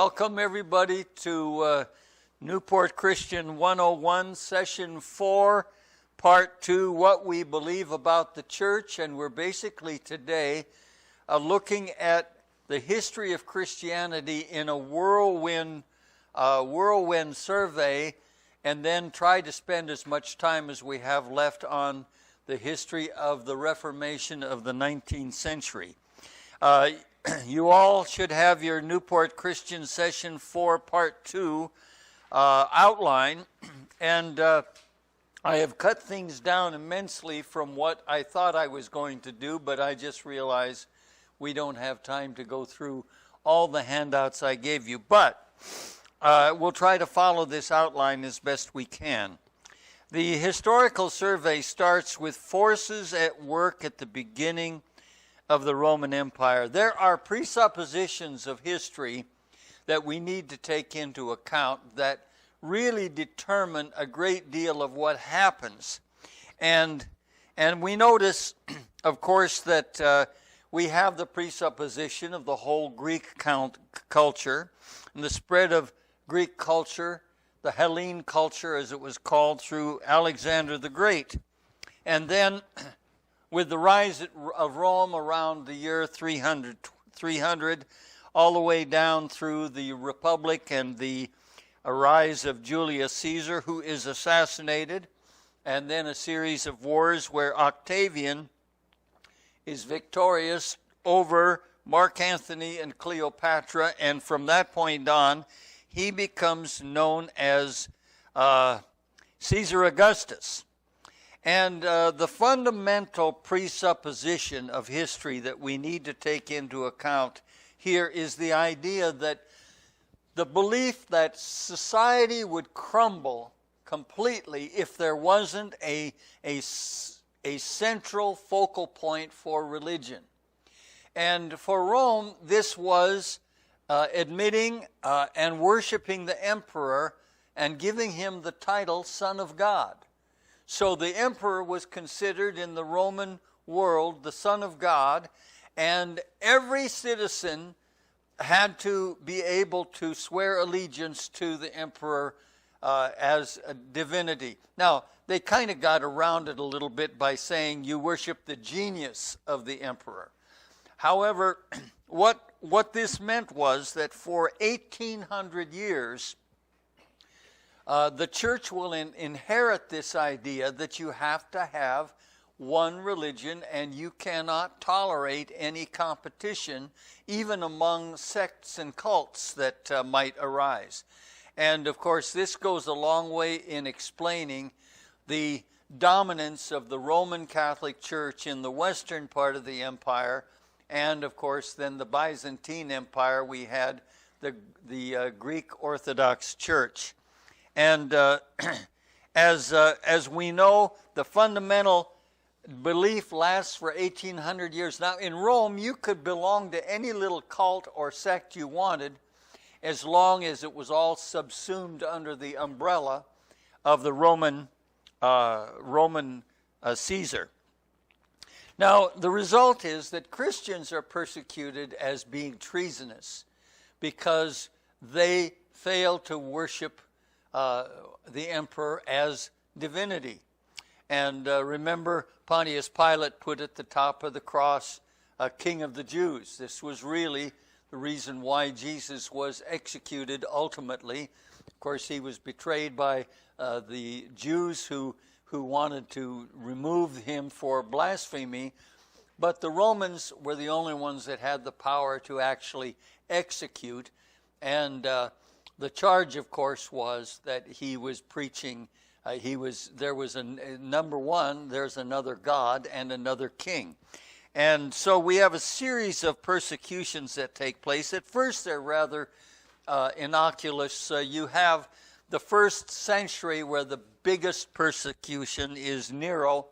Welcome everybody to Newport Christian 101, Session 4, Part 2, What We Believe About the Church. And we're basically today looking at the history of Christianity in a whirlwind survey, and then try to spend as much time as we have left on the history of the Reformation of the 19th century. You all should have your Newport Christian Session 4 Part 2 outline, and I have cut things down immensely from what I thought I was going to do, but I just realized we don't have time to go through all the handouts I gave you. But we'll try to follow this outline as best we can. The historical survey starts with forces at work at the beginning of the Roman Empire. There are presuppositions of history that we need to take into account that really determine a great deal of what happens. And we notice, of course, that we have the presupposition of the whole Greek culture and the spread of Greek culture, the Hellene culture as it was called, through Alexander the Great. And then with the rise of Rome around the year 300, all the way down through the Republic and the rise of Julius Caesar, who is assassinated, and then a series of wars where Octavian is victorious over Mark Antony and Cleopatra, and from that point on, he becomes known as Caesar Augustus. And the fundamental presupposition of history that we need to take into account here is the idea that the belief that society would crumble completely if there wasn't a central focal point for religion. And for Rome, this was admitting and worshiping the emperor and giving him the title Son of God. So the emperor was considered in the Roman world the Son of God, and every citizen had to be able to swear allegiance to the emperor as a divinity. Now, they kind of got around it a little bit by saying you worship the genius of the emperor. However, what this meant was that for 1,800 years, the church will inherit this idea that you have to have one religion and you cannot tolerate any competition, even among sects and cults that might arise. And of course, this goes a long way in explaining the dominance of the Roman Catholic Church in the western part of the empire, and of course, then the Byzantine Empire, we had the Greek Orthodox Church. And as we know, the fundamental belief lasts for 1,800 years. Now, in Rome, you could belong to any little cult or sect you wanted, as long as it was all subsumed under the umbrella of the Roman Caesar. Now, the result is that Christians are persecuted as being treasonous because they fail to worship the emperor as divinity. And remember, Pontius Pilate put at the top of the cross, King of the Jews. This was really the reason why Jesus was executed ultimately. Of course, he was betrayed by the Jews who wanted to remove him for blasphemy, but the Romans were the only ones that had the power to actually execute. And the charge, of course, was that he was preaching, there was number one, there's another God and another king. And so we have a series of persecutions that take place. At first, they're rather innocuous. You have the first century where the biggest persecution is Nero,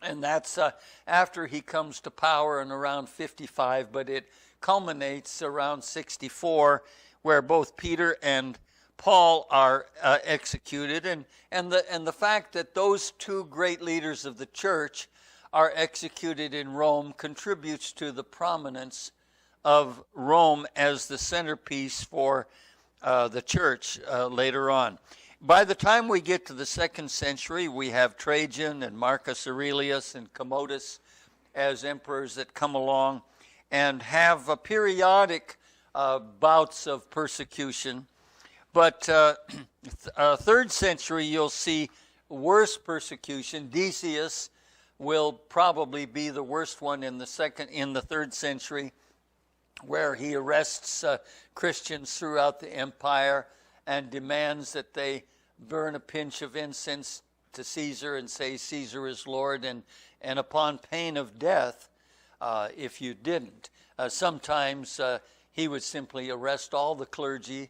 and that's after he comes to power in around 55, but it culminates around 64, where both Peter and Paul are executed, and the fact that those two great leaders of the church are executed in Rome contributes to the prominence of Rome as the centerpiece for the church later on. By the time we get to the 2nd century, we have Trajan and Marcus Aurelius and Commodus as emperors that come along and have periodic bouts of persecution. But 3rd century, you'll see worse persecution. Decius will probably be the worst one in the 3rd century, where he arrests Christians throughout the empire and demands that they burn a pinch of incense to Caesar and say Caesar is Lord, and upon pain of death if you didn't. Sometimes he would simply arrest all the clergy,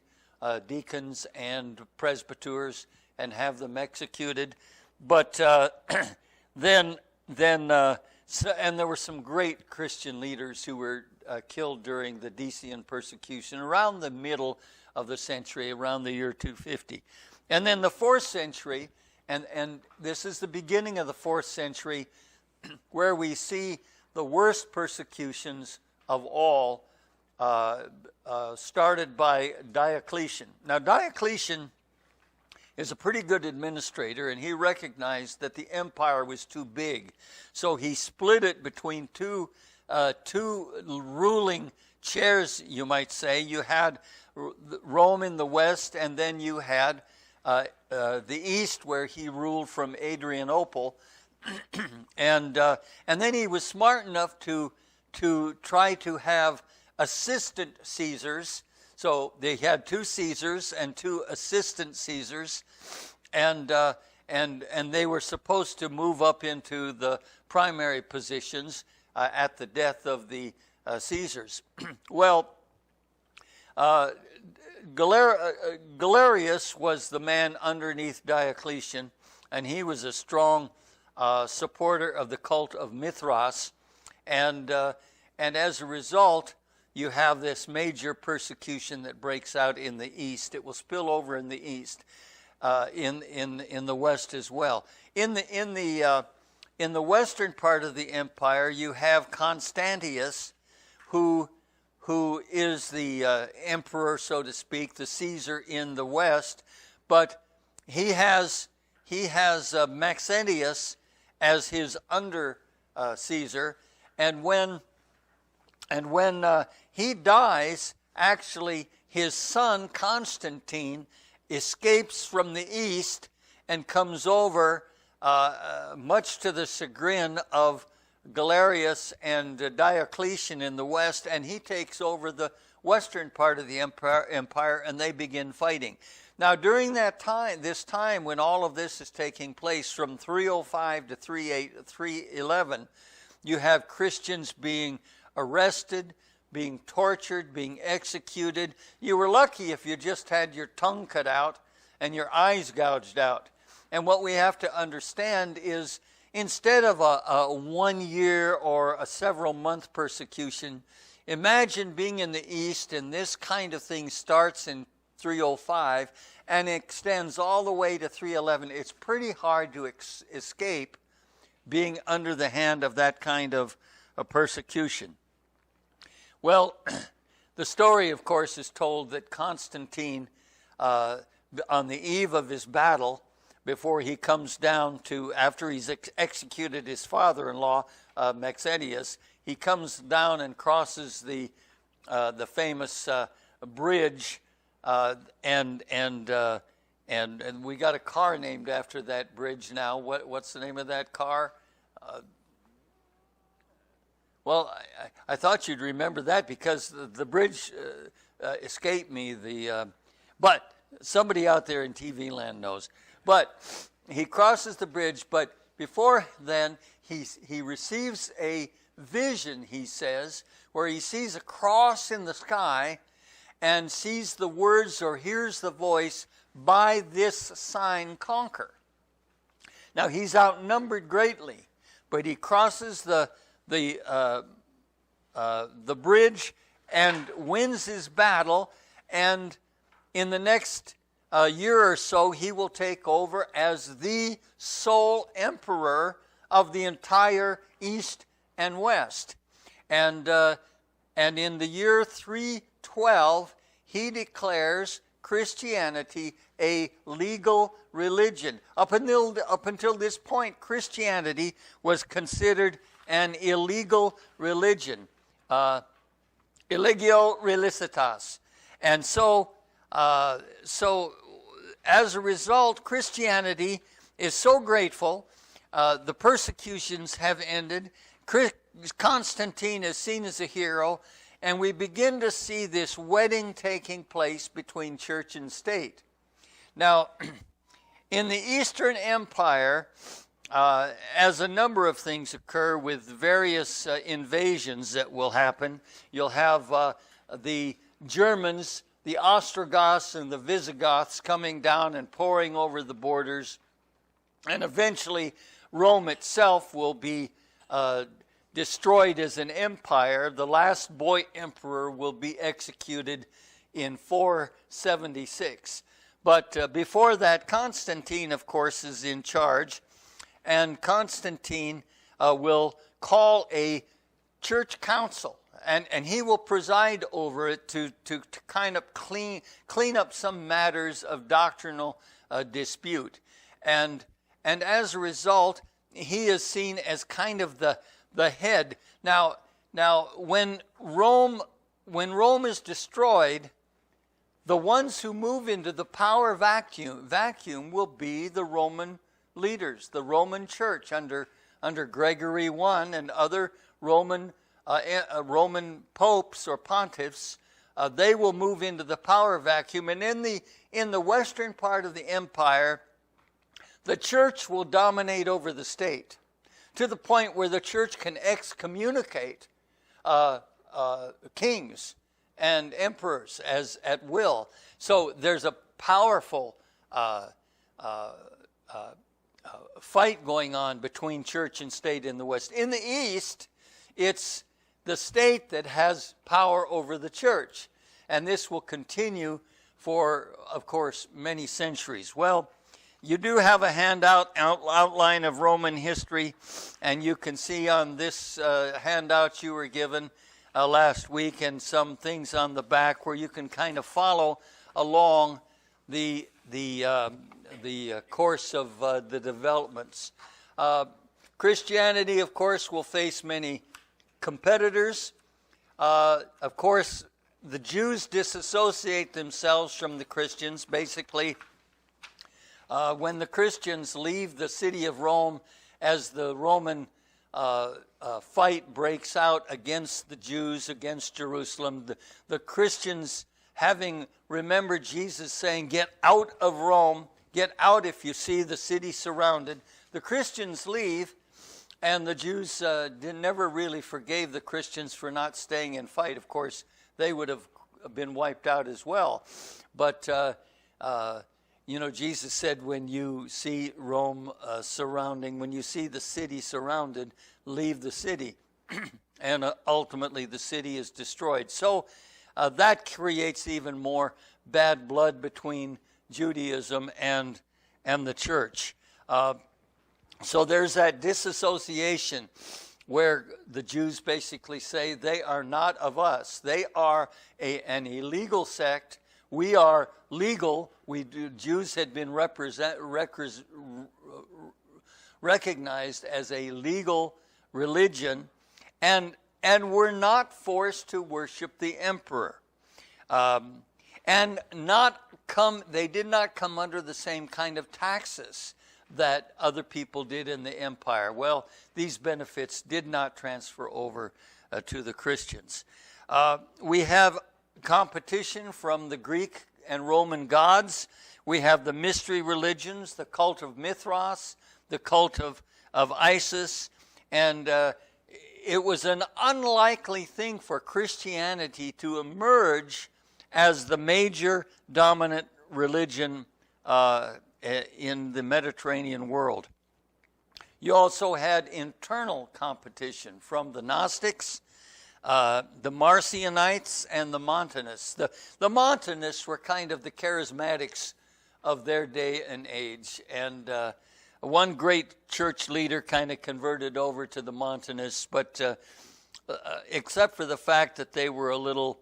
deacons and presbyters, and have them executed. But then there were some great Christian leaders who were killed during the Decian persecution around the middle of the century, around the year 250. And then the 4th century, and this is the beginning of the 4th century, where we see the worst persecutions of all, started by Diocletian. Now, Diocletian is a pretty good administrator, and he recognized that the empire was too big. So he split it between two ruling chairs, you might say. You had Rome in the west, and then you had the east, where he ruled from Adrianople. And then he was smart enough to try to have assistant Caesars. So they had 2 Caesars and 2 assistant Caesars, and they were supposed to move up into the primary positions at the death of the Caesars. Well, Galerius was the man underneath Diocletian, and he was a strong supporter of the cult of Mithras, and as a result, you have this major persecution that breaks out in the east. It will spill over in the east, in the west as well. In the western part of the empire, you have Constantius, who is the emperor, so to speak, the Caesar in the west, but he has Maxentius as his under Caesar, and when he dies, actually his son Constantine escapes from the east and comes over, much to the chagrin of Galerius and Diocletian in the west, and he takes over the western part of the empire, and they begin fighting. Now, during this time when all of this is taking place, from 305 to 311, you have Christians being arrested, being tortured, being executed. You were lucky if you just had your tongue cut out and your eyes gouged out. And what we have to understand is, instead of a 1 year or a several month persecution, imagine being in the east, and this kind of thing starts in 305 and extends all the way to 311. It's pretty hard to escape being under the hand of that kind of persecution. Well, the story, of course, is told that Constantine, on the eve of his battle, before he comes down to, after he's executed his father-in-law, Maxentius, he comes down and crosses the famous bridge, and we got a car named after that bridge now. What's the name of that car? Well, I thought you'd remember that, because the bridge escaped me. But somebody out there in TV land knows. But he crosses the bridge, but before then, he receives a vision, he says, where he sees a cross in the sky and sees the words, or hears the voice, "By this sign conquer." Now, he's outnumbered greatly, but he crosses the bridge and wins his battle, and in the next year or so, he will take over as the sole emperor of the entire East and West. And And in the year 312, he declares Christianity a legal religion. Up until this point, Christianity was considered an illegal religion, illegio relicitas. And so as a result, Christianity is so grateful. The persecutions have ended. Constantine is seen as a hero, and we begin to see this wedding taking place between church and state. Now, in the Eastern Empire, as a number of things occur with various invasions that will happen, you'll have the Germans, the Ostrogoths and the Visigoths coming down and pouring over the borders, and eventually Rome itself will be destroyed as an empire. The last boy emperor will be executed in 476. But before that, Constantine, of course, is in charge, and Constantine will call a church council, and he will preside over it to kind of clean up some matters of doctrinal dispute. And as a result, he is seen as kind of the head. Now when Rome is destroyed, the ones who move into the power vacuum will be the Roman leaders, the Roman church under Gregory I and other Roman popes or pontiffs. They will move into the power vacuum, and in the western part of the empire, the church will dominate over the state, to the point where the church can excommunicate kings and emperors as at will. So there's a powerful fight going on between church and state in the West. In the East, it's the state that has power over the church, and this will continue for, of course, many centuries. Well, you do have a outline of Roman history, and you can see on this handout you were given last week, and some things on the back where you can kind of follow along the course of the developments. Christianity, of course, will face many competitors. Of course, the Jews disassociate themselves from the Christians. Basically, when the Christians leave the city of Rome, as the Roman fight breaks out against the Jews, against Jerusalem, the Christians, having remembered Jesus saying, "Get out of Rome, get out if you see the city surrounded," the Christians leave, and the Jews never really forgave the Christians for not staying and fight. Of course, they would have been wiped out as well. But Jesus said, when you see Rome when you see the city surrounded, leave the city. And ultimately the city is destroyed. So that creates even more bad blood between Judaism and the church. So there's that disassociation where the Jews basically say they are not of us. They are an illegal sect. We are legal. Jews had been recognized as a legal religion, and were not forced to worship the emperor. They did not come under the same kind of taxes that other people did in the empire. Well, these benefits did not transfer over to the Christians. We have competition from the Greek and Roman gods. We have the mystery religions, the cult of Mithras, the cult of Isis, and it was an unlikely thing for Christianity to emerge as the major dominant religion in the Mediterranean world. You also had internal competition from the Gnostics, the Marcionites, and the Montanists. The Montanists were kind of the charismatics of their day and age, and one great church leader kind of converted over to the Montanists, but except for the fact that they were a little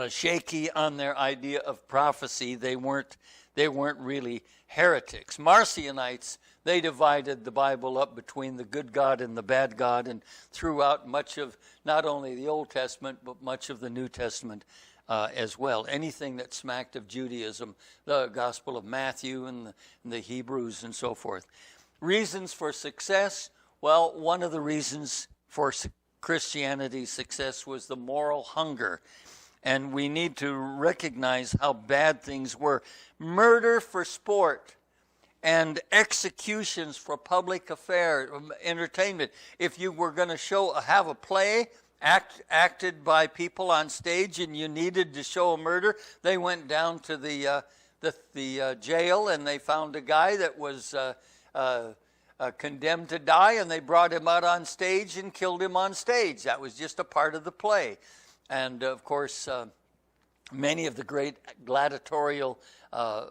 shaky on their idea of prophecy, they weren't really heretics. Marcionites, they divided the Bible up between the good God and the bad God, and threw out much of not only the Old Testament, but much of the New Testament as well. Anything that smacked of Judaism, the Gospel of Matthew and the Hebrews and so forth. Reasons for success? Well, one of the reasons for Christianity's success was the moral hunger. And we need to recognize how bad things were. Murder for sport and executions for public affair, entertainment. If you were going to have a play acted by people on stage and you needed to show a murder, they went down to the jail and they found a guy that was condemned to die, and they brought him out on stage and killed him on stage. That was just a part of the play. And, of course, many of the great gladiatorial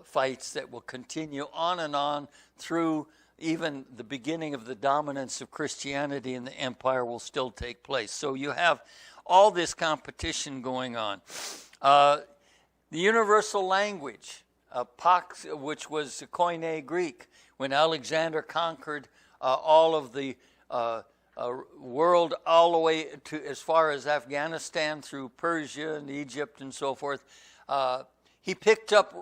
fights that will continue on and on through even the beginning of the dominance of Christianity in the empire will still take place. So you have all this competition going on. The universal language, Pax, which was Koine Greek, when Alexander conquered all of the world all the way to as far as Afghanistan through Persia and Egypt and so forth. He picked up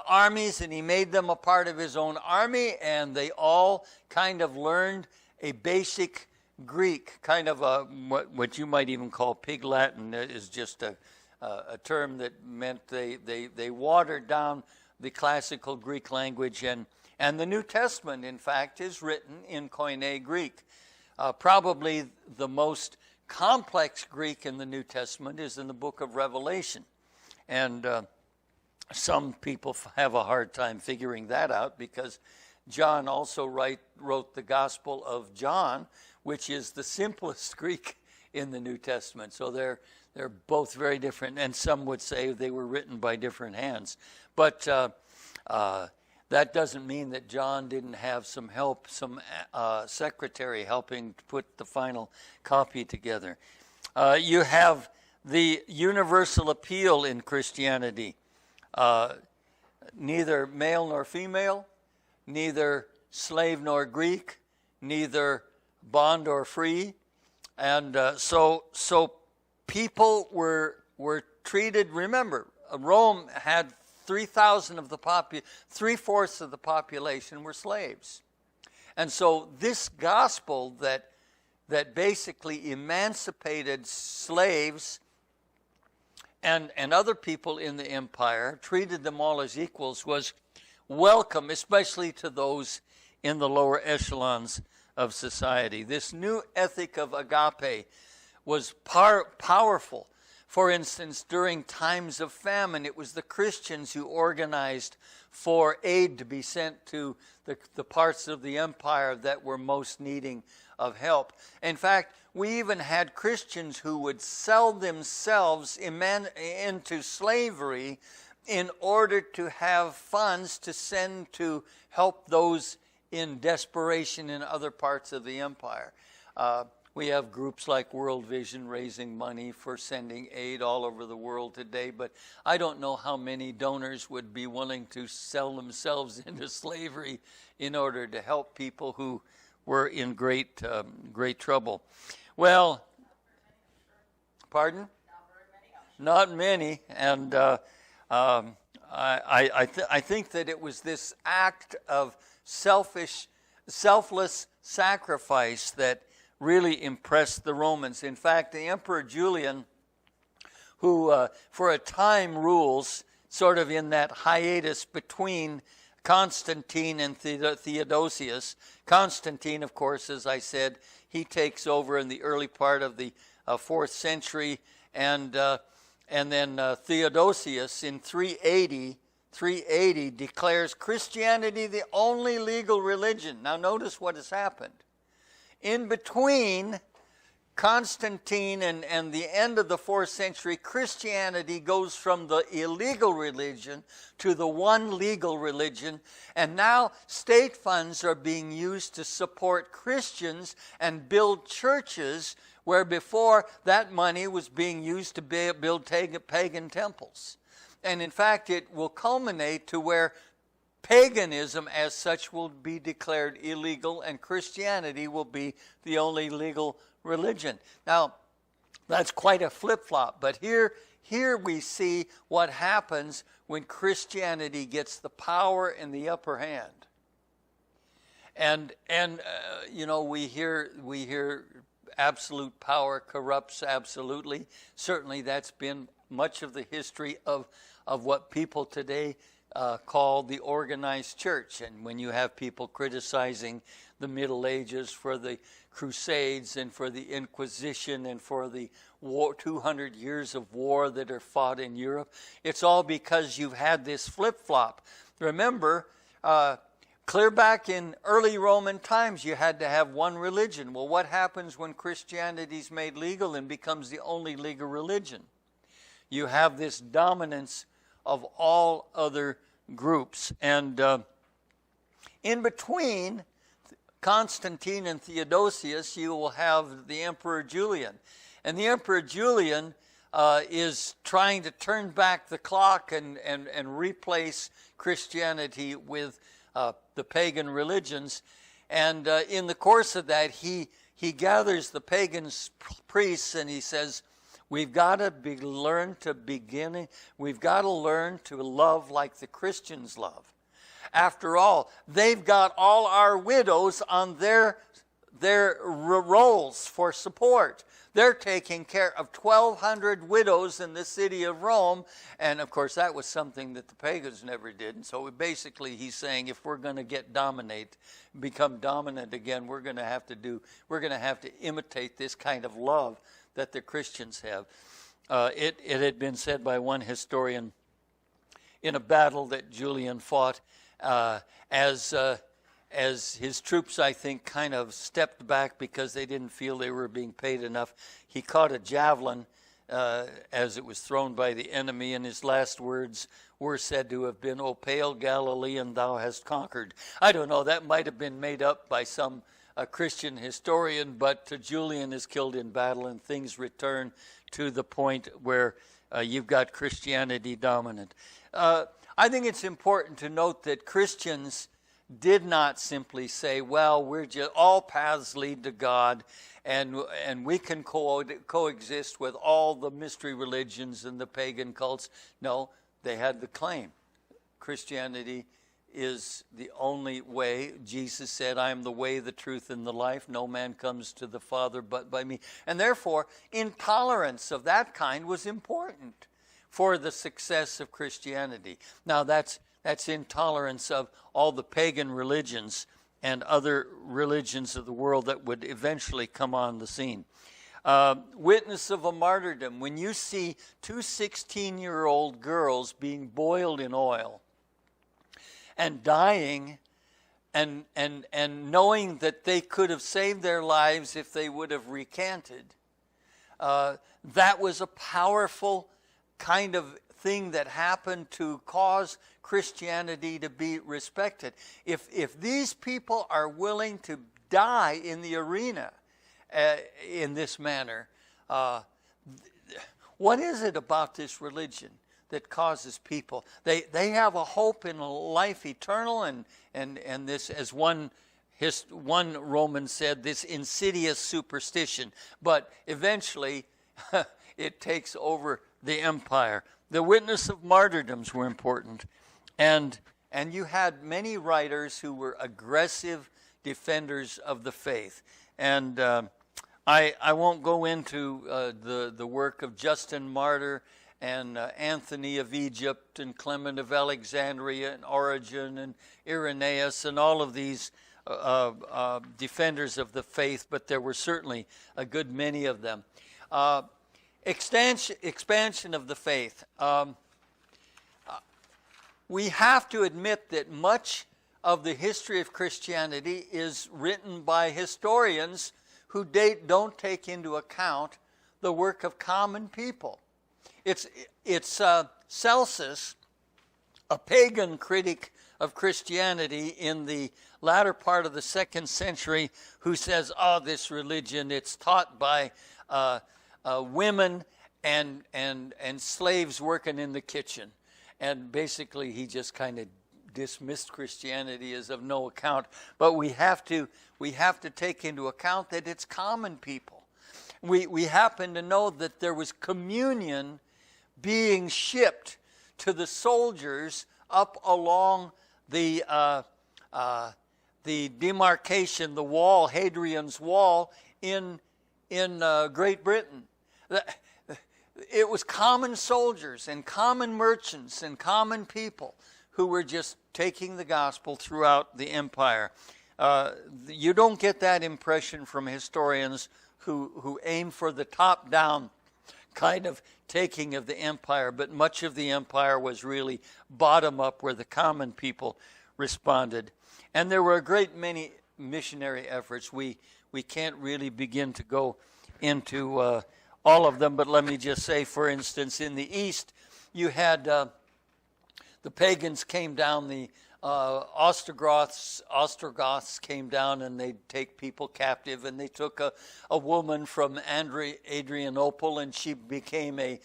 armies and he made them a part of his own army, and they all kind of learned a basic Greek, kind of what you might even call Pig Latin. Is just a term that meant they watered down the classical Greek language, and the New Testament, in fact, is written in Koine Greek. Probably the most complex Greek in the New Testament is in the book of Revelation. And some people have a hard time figuring that out, because John also wrote the Gospel of John, which is the simplest Greek in the New Testament. So they're both very different, and some would say they were written by different hands. But that doesn't mean that John didn't have some help, some secretary helping to put the final copy together. You have the universal appeal in Christianity. Neither male nor female, neither slave nor Greek, neither bond or free. And so people were treated, remember, Rome had 3,000 of the 3/4 of the population were slaves. And so this gospel that basically emancipated slaves and other people in the empire, treated them all as equals, was welcome, especially to those in the lower echelons of society. This new ethic of agape was powerful. For instance, during times of famine, it was the Christians who organized for aid to be sent to the parts of the empire that were most needing of help. In fact, we even had Christians who would sell themselves into slavery in order to have funds to send to help those in desperation in other parts of the empire. We have groups like World Vision raising money for sending aid all over the world today, but I don't know how many donors would be willing to sell themselves into slavery in order to help people who were in great trouble. Well, pardon? Not many, and I think that it was this act of selfless sacrifice that really impressed the Romans. In fact, the Emperor Julian, who for a time rules sort of in that hiatus between Constantine and Theodosius. Constantine, of course, as I said, he takes over in the early part of the 4th century, and then Theodosius in 380 declares Christianity the only legal religion. Now notice what has happened. In between Constantine and the end of the 4th century, Christianity goes from the illegal religion to the one legal religion, and now state funds are being used to support Christians and build churches where before that money was being used to build pagan temples. And in fact, it will culminate to where paganism as such will be declared illegal, and Christianity will be the only legal religion. Now, that's quite a flip-flop, but here we see what happens when Christianity gets the power and the upper hand. And you know, we hear absolute power corrupts absolutely. Certainly that's been much of the history of what people today call the organized church. And when you have people criticizing the Middle Ages for the Crusades and for the Inquisition and for the 200 years of war that are fought in Europe, it's all because you've had this flip-flop. Remember, clear back in early Roman times, you had to have one religion. Well, what happens when Christianity is made legal and becomes the only legal religion? You have this dominance of all other groups. And in between Constantine and Theodosius, you will have the Emperor Julian. And the Emperor Julian is trying to turn back the clock and replace Christianity with the pagan religions. And in the course of that, he gathers the pagan priests and he says, we've got to learn to love like the Christians love. After all, they've got all our widows on their rolls for support. They're taking care of 1,200 widows in the city of Rome. And of course, that was something that the pagans never did. And so basically he's saying, if we're going to become dominant again, we're going to have to imitate this kind of love that the Christians have. It had been said by one historian in a battle that Julian fought as his troops, I think, kind of stepped back because they didn't feel they were being paid enough. He caught a javelin as it was thrown by the enemy, and his last words were said to have been, "O pale Galilean, thou hast conquered." I don't know, that might have been made up by some Christian historian, but Julian is killed in battle, and things return to the point where you've got Christianity dominant. I think it's important to note that Christians did not simply say, well, we're just all paths lead to God, and we can coexist with all the mystery religions and the pagan cults. No, they had the claim. Christianity is the only way. Jesus said, I am the way, the truth, and the life. No man comes to the Father but by me. And therefore, intolerance of that kind was important for the success of Christianity. Now, that's intolerance of all the pagan religions and other religions of the world that would eventually come on the scene. Witness of a martyrdom. When you see two 16-year-old girls being boiled in oil and dying, and knowing that they could have saved their lives if they would have recanted, that was a powerful kind of thing that happened to cause Christianity to be respected. If these people are willing to die in the arena in this manner, what is it about this religion that causes people? They have a hope in a life eternal, and this, as one Roman said, this insidious superstition. But eventually, it takes over the empire. The witness of martyrdoms were important. And you had many writers who were aggressive defenders of the faith. And I won't go into the work of Justin Martyr and Anthony of Egypt and Clement of Alexandria and Origen and Irenaeus and all of these defenders of the faith, but there were certainly a good many of them. Expansion of the faith. We have to admit that much of the history of Christianity is written by historians who don't take into account the work of common people. It's Celsus, a pagan critic of Christianity in the latter part of the 2nd century, who says, this religion, it's taught by women and slaves working in the kitchen. And basically he just kind of dismissed Christianity as of no account. But we have to take into account that it's common people. We happen to know that there was communion being shipped to the soldiers up along the demarcation, the wall, Hadrian's Wall in Great Britain. It was common soldiers and common merchants and common people who were just taking the gospel throughout the empire. You don't get that impression from historians who aim for the top-down kind of taking of the empire, but much of the empire was really bottom-up, where the common people responded. And there were a great many missionary efforts. We can't really begin to go into all of them, but let me just say, for instance, in the East, you had the pagans came down, the Ostrogoths came down, and they'd take people captive, and they took a woman from Adrianople, and she became a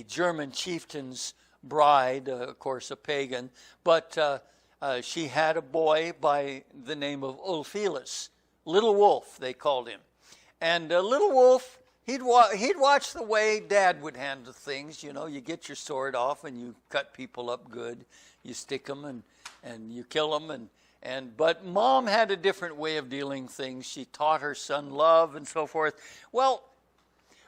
German chieftain's bride, of course a pagan, but she had a boy by the name of Ulfilas, Little Wolf they called him. And Little Wolf, he'd watch the way Dad would handle things. You know, you get your sword off and you cut people up good. You stick them and you kill them. But Mom had a different way of dealing things. She taught her son love and so forth. Well,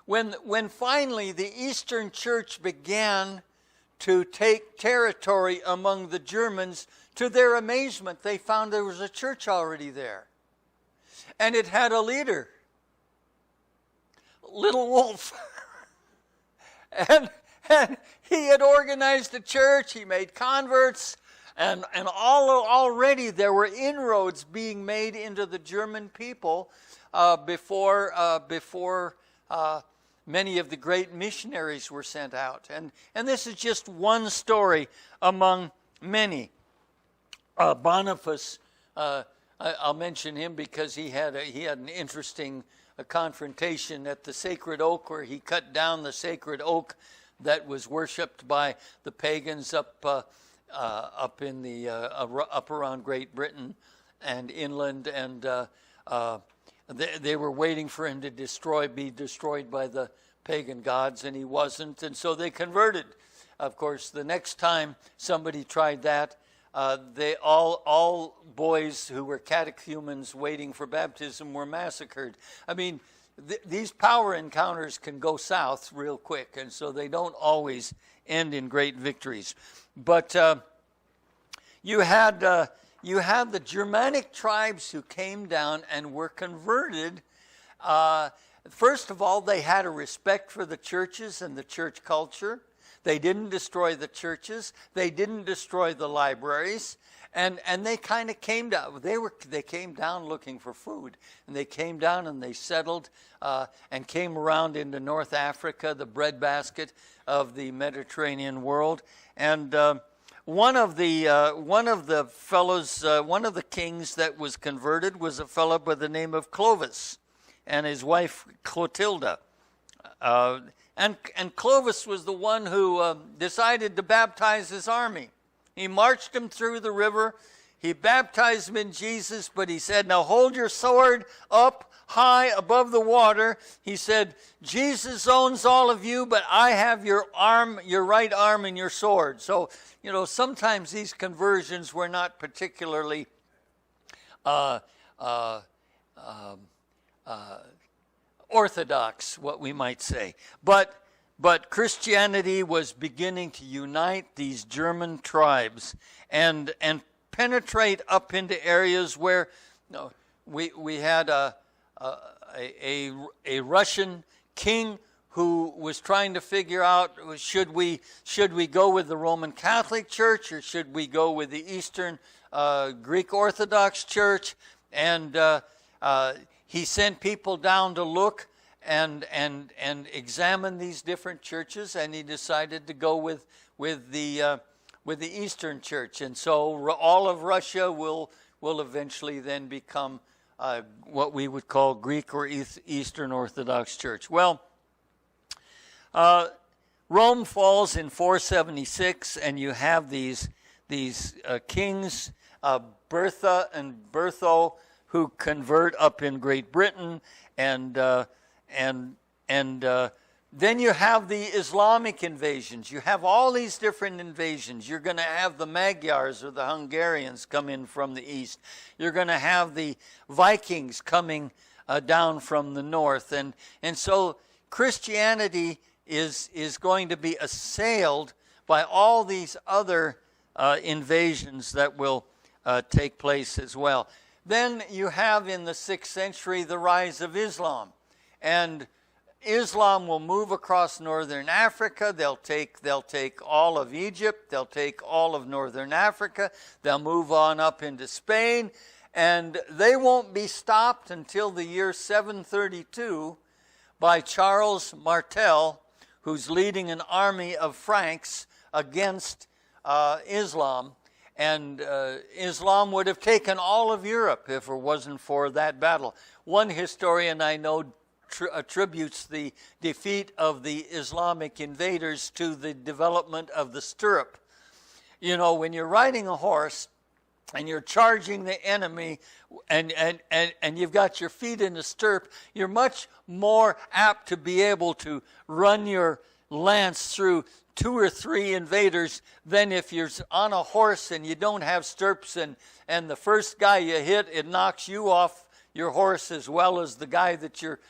when finally the Eastern Church began to take territory among the Germans, to their amazement, they found there was a church already there. And it had a leader, Little Wolf. and he had organized a church, he made converts, and already there were inroads being made into the German people before many of the great missionaries were sent out. And this is just one story among many. Boniface, I'll mention him because he had an interesting confrontation at the sacred oak, where he cut down the sacred oak that was worshipped by the pagans up in the up around Great Britain and inland, and they were waiting for him to be destroyed by the pagan gods, and he wasn't, and so they converted. Of course, the next time somebody tried that, they all boys who were catechumens waiting for baptism were massacred. I mean, these power encounters can go south real quick, and so they don't always end in great victories. But you had the Germanic tribes who came down and were converted. First of all, they had a respect for the churches and the church culture. They didn't destroy the churches. They didn't destroy the libraries. And they kind of came down. They came down looking for food. And they came down and they settled and came around into North Africa, the breadbasket of the Mediterranean world. And one of the kings that was converted was a fellow by the name of Clovis and his wife Clotilda. And Clovis was the one who decided to baptize his army. He marched them through the river. He baptized them in Jesus, but he said, now hold your sword up high above the water. He said, Jesus owns all of you, but I have your right arm and your sword. So, you know, sometimes these conversions were not particularly orthodox, what we might say. But Christianity was beginning to unite these German tribes and penetrate up into areas where we had a Russian king who was trying to figure out, should we go with the Roman Catholic Church or should we go with the Eastern Greek Orthodox Church? And he sent people down to look and examine these different churches, and he decided to go with the Eastern Church. And so all of Russia will eventually then become what we would call Greek or Eastern Orthodox Church. Well, Rome falls in 476, and you have these kings, Bertha and Bertho, who convert up in Great Britain, and then you have the Islamic invasions. You have all these different invasions. You're going to have the Magyars or the Hungarians come in from the east. You're going to have the Vikings coming down from the north. And so Christianity is going to be assailed by all these other invasions that will take place as well. Then you have in the 6th century the rise of Islam. And Islam will move across northern Africa. They'll take all of Egypt. They'll take all of northern Africa. They'll move on up into Spain. And they won't be stopped until the year 732 by Charles Martel, who's leading an army of Franks against Islam. And Islam would have taken all of Europe if it wasn't for that battle. One historian I know attributes the defeat of the Islamic invaders to the development of the stirrup. You know, when you're riding a horse and you're charging the enemy and you've got your feet in the stirrup, you're much more apt to be able to run your lance through 2 or 3 invaders than if you're on a horse and you don't have stirrups and the first guy you hit, it knocks you off your horse as well as the guy that you're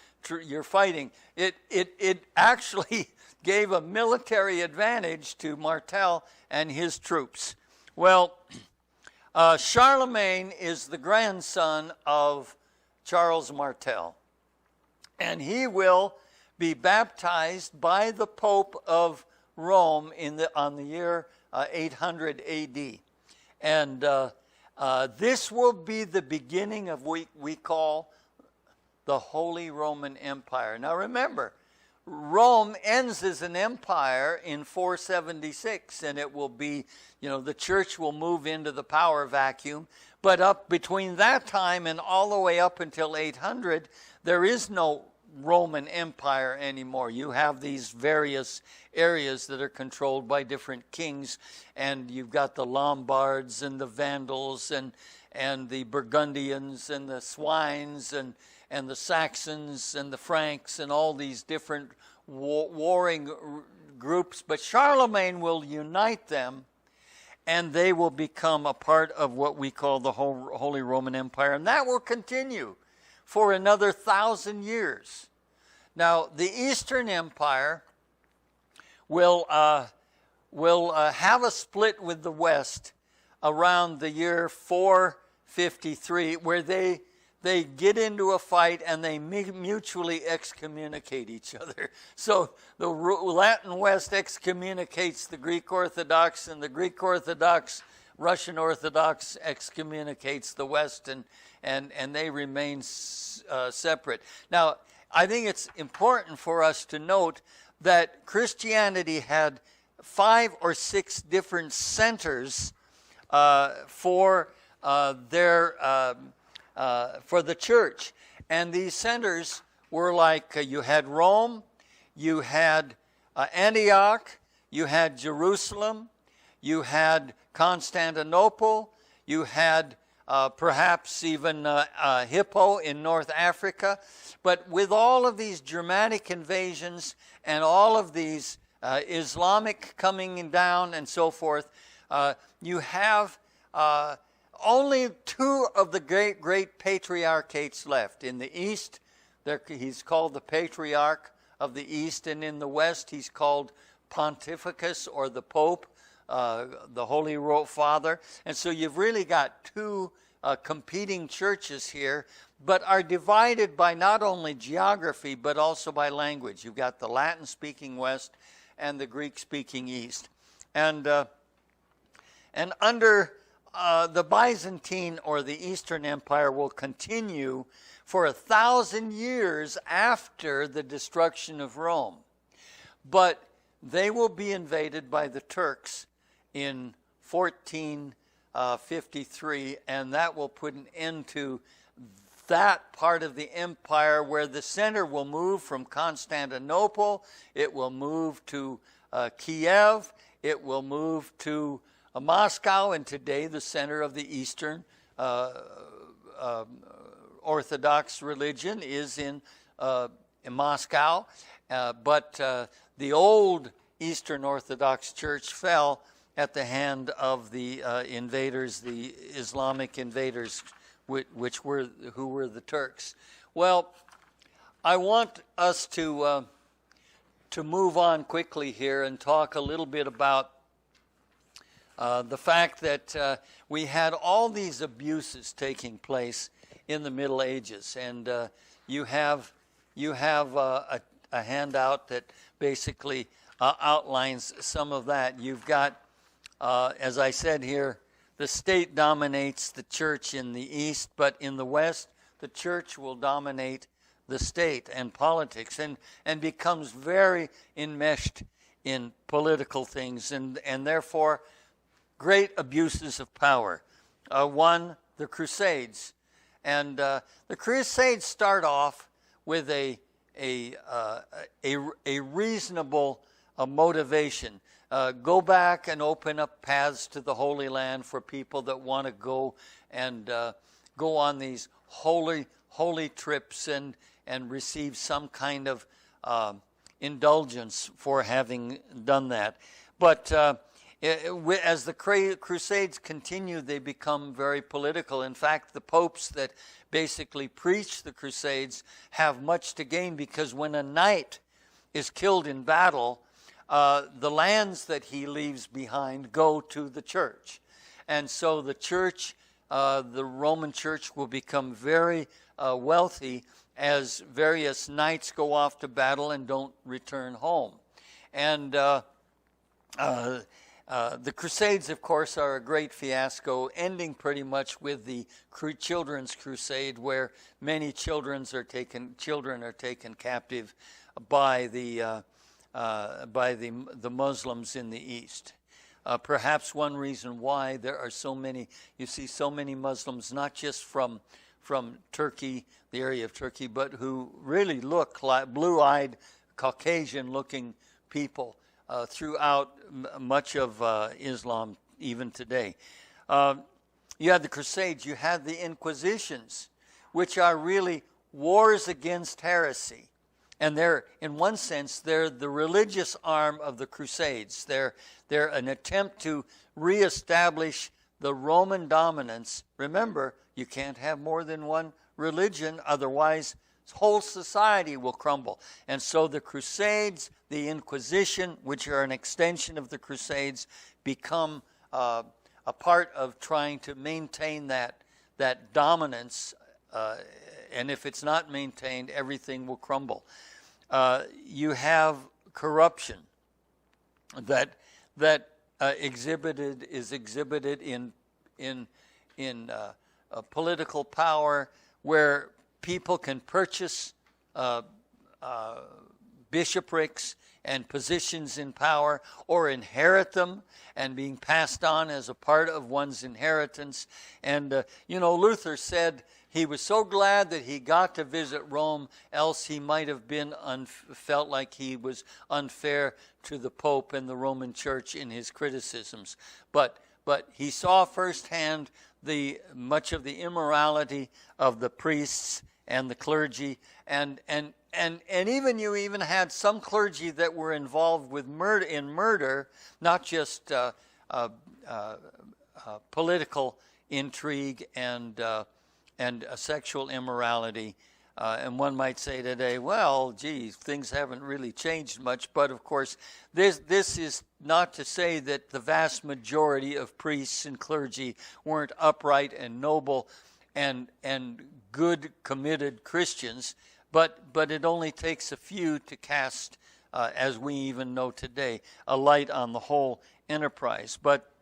fighting. It actually gave a military advantage to Martel and his troops. Well, Charlemagne is the grandson of Charles Martel, and he will be baptized by the Pope of Rome on the year 800 AD. And this will be the beginning of what we call the Holy Roman Empire. Now remember, Rome ends as an empire in 476, and it will be, the church will move into the power vacuum. But up between that time and all the way up until 800, there is no Roman Empire anymore. You have these various areas that are controlled by different kings, and you've got the Lombards and the Vandals and the Burgundians and the Swines and the Saxons and the Franks and all these different warring groups. But Charlemagne will unite them, and they will become a part of what we call the Holy Roman Empire. And that will continue for another 1,000 years. Now, the Eastern Empire will have a split with the West around the year 453, where they get into a fight and they mutually excommunicate each other. So the Latin West excommunicates the Greek Orthodox, and the Greek Orthodox, Russian Orthodox excommunicates the West, and they remain separate. Now, I think it's important for us to note that Christianity had 5 or 6 different centers for the church. And these centers were like, you had Rome, you had Antioch, you had Jerusalem, you had Constantinople, you had perhaps even Hippo in North Africa. But with all of these Germanic invasions and all of these Islamic coming down and so forth, you have only 2 of the great patriarchates left. In the East, he's called the Patriarch of the East, and in the West, he's called Pontificus, or the Pope, the Holy Father. And so you've really got 2 competing churches here, but are divided by not only geography, but also by language. You've got the Latin-speaking West and the Greek-speaking East. And under the Byzantine or the Eastern Empire will continue for 1,000 years after the destruction of Rome. But they will be invaded by the Turks in 1453, and that will put an end to that part of the empire where the center will move from Constantinople, it will move to Kiev, it will move to Moscow, and today the center of the Eastern Orthodox religion is in Moscow. But the old Eastern Orthodox Church fell at the hand of the invaders, the Islamic invaders, who were the Turks. Well, I want us to move on quickly here and talk a little bit about the fact that we had all these abuses taking place in the Middle Ages, and you have a handout that basically outlines some of that. You've got, as I said here, the state dominates the church in the East, but in the West, the church will dominate the state and politics, and becomes very enmeshed in political things, and therefore great abuses of power. One, the Crusades. And the Crusades start off with a reasonable motivation. Go back and open up paths to the Holy Land for people that want to go and go on these holy trips and receive some kind of indulgence for having done that. But as the Crusades continue, they become very political. In fact, the popes that basically preach the Crusades have much to gain, because when a knight is killed in battle, the lands that he leaves behind go to the church. And so the church, the Roman church, will become very wealthy as various knights go off to battle and don't return home. And the Crusades, of course, are a great fiasco, ending pretty much with the Children's Crusade, where many children are taken captive by the Muslims in the East. Perhaps one reason why there are so many Muslims, not just from Turkey, the area of Turkey, but who really look like blue-eyed, Caucasian-looking people throughout much of Islam even today. You had the Crusades, you had the Inquisitions, which are really wars against heresy. And in one sense, they're the religious arm of the Crusades. They're an attempt to reestablish the Roman dominance. Remember, you can't have more than one religion, otherwise whole society will crumble. And so the Crusades, the Inquisition, which are an extension of the Crusades, become a part of trying to maintain that dominance. And if it's not maintained, everything will crumble. You have corruption that is exhibited in political power, where people can purchase bishoprics and positions in power, or inherit them and being passed on as a part of one's inheritance. And Luther said he was so glad that he got to visit Rome, else he might have been felt like he was unfair to the Pope and the Roman Church in his criticisms. But he saw firsthand much of the immorality of the priests and the clergy, and even you even had some clergy that were involved with murder, not just political intrigue and sexual immorality. And one might say today, well, geez, things haven't really changed much. But of course, this is not to say that the vast majority of priests and clergy weren't upright and noble and good, committed Christians. But it only takes a few to cast, as we even know today, a light on the whole enterprise. But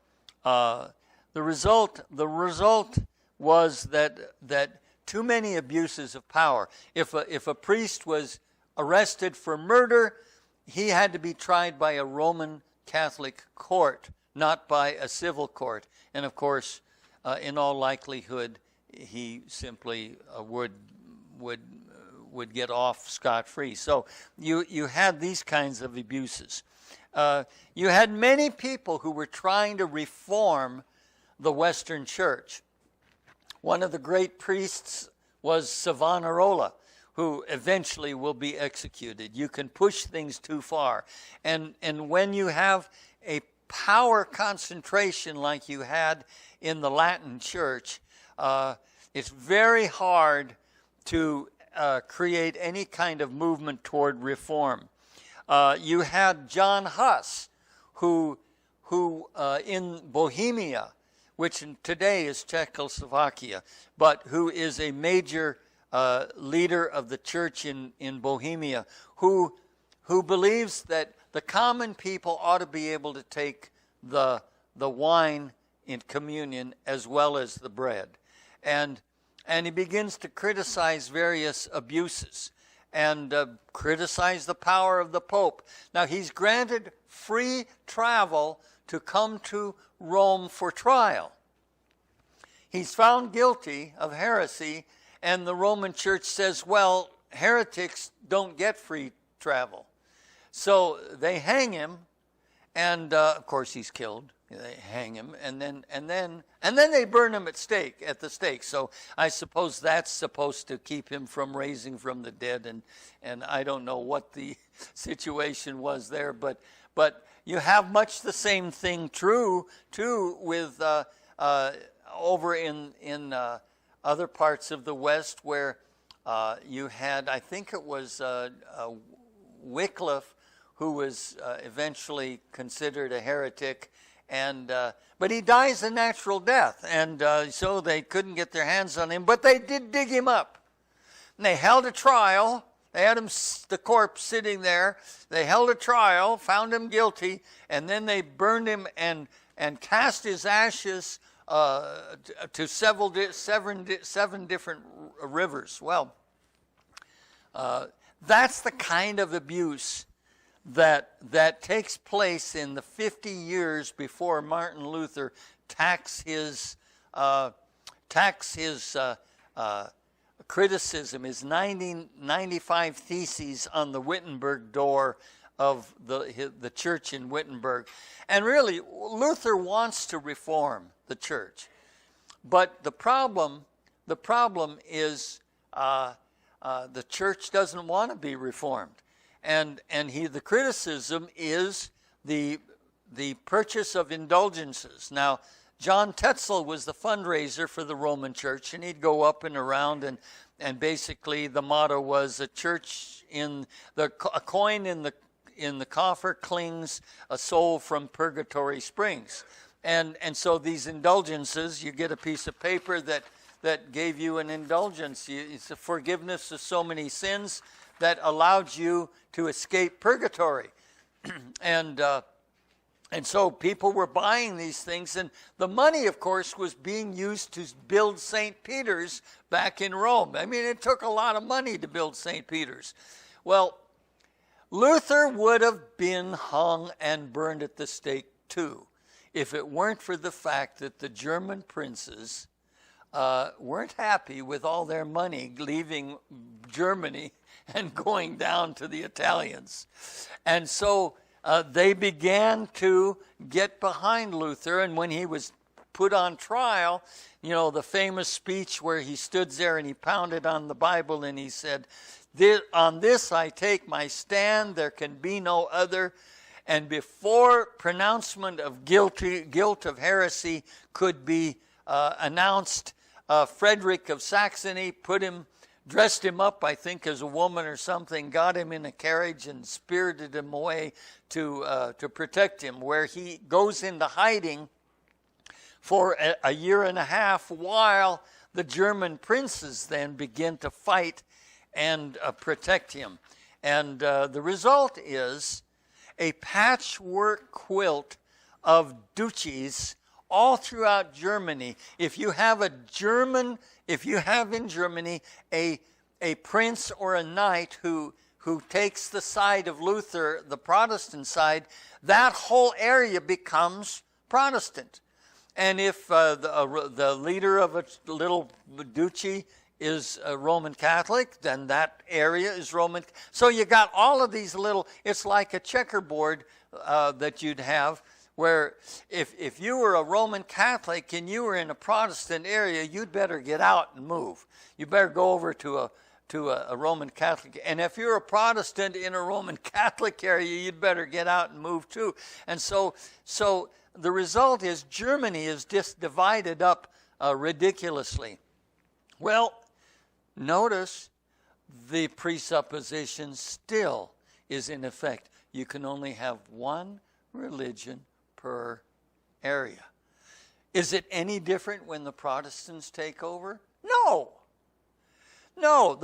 the result was that too many abuses of power. If a priest was arrested for murder, he had to be tried by a Roman Catholic court, not by a civil court. And of course, in all likelihood, he simply would get off scot-free. So you had these kinds of abuses. You had many people who were trying to reform the Western Church. One of the great priests was Savonarola, who eventually will be executed. You can push things too far. And when you have a power concentration like you had in the Latin Church, it's very hard to create any kind of movement toward reform. You had John Huss, who in Bohemia, which today is Czechoslovakia, but who is a major leader of the church in Bohemia, who believes that the common people ought to be able to take the wine in communion as well as the bread. And he begins to criticize various abuses and criticize the power of the Pope. Now, he's granted free travel to come to Rome for trial. He's found guilty of heresy, and the Roman Church says, well, heretics don't get free travel. So they hang him, and of course he's killed. They hang him, and then they burn him at the stake. So I suppose that's supposed to keep him from raising from the dead, and I don't know what the situation was there, but you have much the same thing true too with over in other parts of the West where you had, I think it was Wycliffe, who was eventually considered a heretic. But he dies a natural death, and so they couldn't get their hands on him, but they did dig him up. And they held a trial. They had him, the corpse sitting there. They held a trial, found him guilty, and then they burned him and cast his ashes to seven different rivers. Well, that's the kind of abuse that takes place in the 50 years before Martin Luther tacks his criticism, his 95 theses on the Wittenberg door of the church in Wittenberg. And really, Luther wants to reform the church, but the problem is the church doesn't want to be reformed. And the criticism is the purchase of indulgences. Now, John Tetzel was the fundraiser for the Roman Church, and he'd go up and around, and basically the motto was a coin in the coffer clings a soul from purgatory springs. And so these indulgences, you get a piece of paper that gave you an indulgence. It's a forgiveness of so many sins that allowed you to escape purgatory. And so people were buying these things, and the money, of course, was being used to build St. Peter's back in Rome. I mean, it took a lot of money to build St. Peter's. Well, Luther would have been hung and burned at the stake too, if it weren't for the fact that the German princes weren't happy with all their money leaving Germany and going down to the Italians. And so they began to get behind Luther, and when he was put on trial, you know, the famous speech where he stood there and he pounded on the Bible and he said, "On this I take my stand, there can be no other." And before pronouncement of guilt of heresy could be announced, Frederick of Saxony dressed him up, I think, as a woman or something, got him in a carriage and spirited him away to protect him, where he goes into hiding for a year and a half while the German princes then begin to fight and protect him. And the result is a patchwork quilt of duchies all throughout Germany. If you have in Germany a prince or a knight who takes the side of Luther, the Protestant side, that whole area becomes Protestant. And if the leader of a little duchy is a Roman Catholic, then that area is Roman. So you got all of these little, it's like a checkerboard that you'd have, where if you were a Roman Catholic and you were in a Protestant area, you'd better get out and move. You better go over to a Roman Catholic. And if you're a Protestant in a Roman Catholic area, you'd better get out and move too. And so the result is Germany is just divided up ridiculously. Well, notice the presupposition still is in effect. You can only have one religion per area. Is it any different when the Protestants take over? No. No,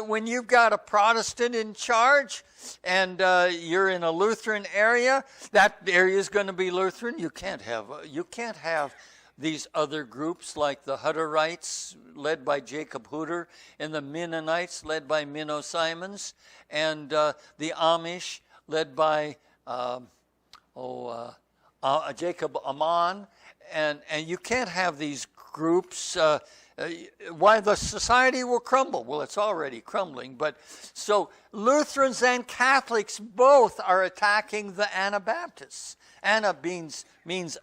when you've got a Protestant in charge and you're in a Lutheran area, that area is going to be Lutheran. You can't have these other groups like the Hutterites, led by Jacob Hutter, and the Mennonites, led by Menno Simons, and the Amish, led by Jacob Ammann, and you can't have these groups. Why the society will crumble? Well, it's already crumbling. But so Lutherans and Catholics both are attacking the Anabaptists. Anna means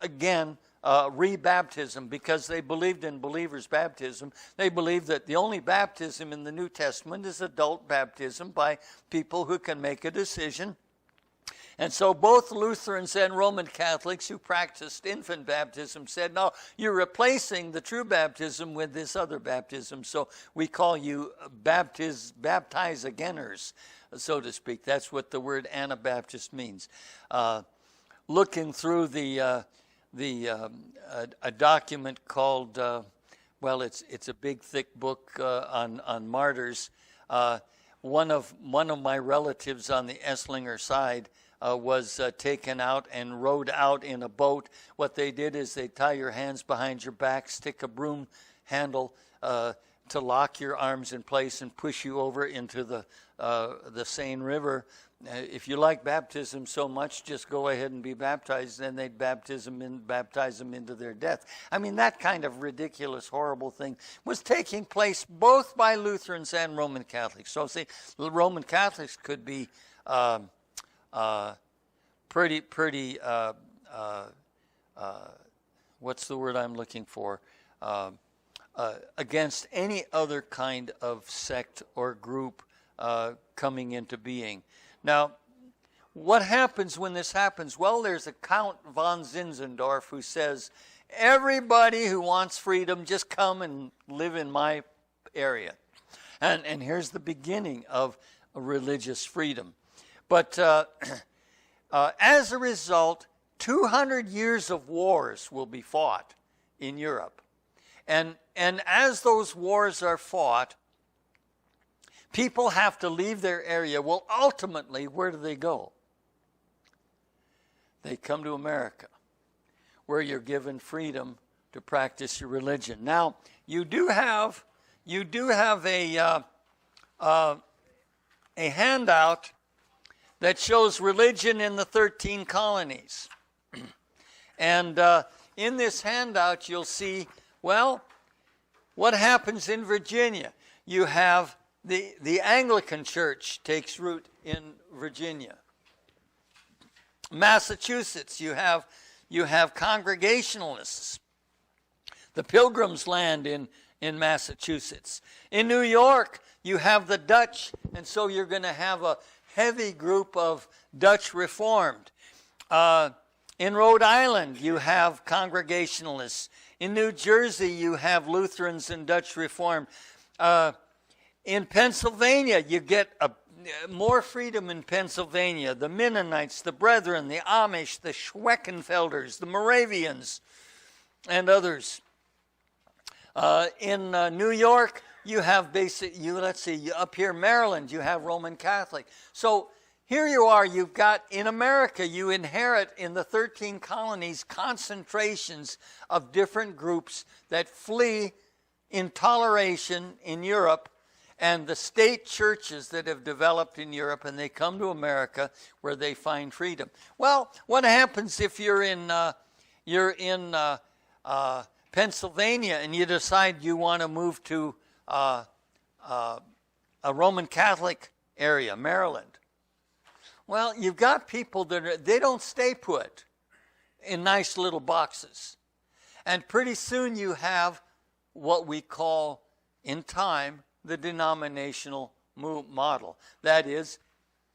again rebaptism, because they believed in believers' baptism. They believed that the only baptism in the New Testament is adult baptism by people who can make a decision. And so both Lutherans and Roman Catholics who practiced infant baptism said, no, you're replacing the true baptism with this other baptism, so we call you baptize-againers, so to speak. That's what the word Anabaptist means. Looking through a document called, it's a big, thick book on martyrs. One of my relatives on the Esslinger side was taken out and rowed out in a boat. What they did is they tie your hands behind your back, stick a broom handle to lock your arms in place and push you over into the Seine River. If you like baptism so much, just go ahead and be baptized. Then they'd baptize them into their death. I mean, that kind of ridiculous, horrible thing was taking place both by Lutherans and Roman Catholics. So, see, the Roman Catholics could be pretty. What's the word I'm looking for? Against any other kind of sect or group coming into being. Now, what happens when this happens? Well, there's a Count von Zinzendorf who says, everybody who wants freedom, just come and live in my area. And here's the beginning of religious freedom. But as a result, 200 years of wars will be fought in Europe. And as those wars are fought, people have to leave their area. Well, ultimately, where do they go? They come to America, where you're given freedom to practice your religion. Now, you do have a handout that shows religion in the 13 colonies. And in this handout, you'll see, well, what happens in Virginia? You have the Anglican Church takes root in Virginia. Massachusetts, you have Congregationalists. The Pilgrims land in Massachusetts. In New York, you have the Dutch, and so you're going to have a heavy group of Dutch Reformed. In Rhode Island, you have Congregationalists. In New Jersey, you have Lutherans and Dutch Reformed. In Pennsylvania, you get more freedom in Pennsylvania. The Mennonites, the Brethren, the Amish, the Schweckenfelders, the Moravians, and others. In New York, you have up here, Maryland, you have Roman Catholic. So here you are, you've got, in America, you inherit in the 13 colonies concentrations of different groups that flee intoleration in Europe and the state churches that have developed in Europe, and they come to America where they find freedom. Well, what happens if you're in Pennsylvania and you decide you want to move to a Roman Catholic area, Maryland. Well, you've got people they don't stay put in nice little boxes. And pretty soon you have what we call, in time, the denominational model. That is,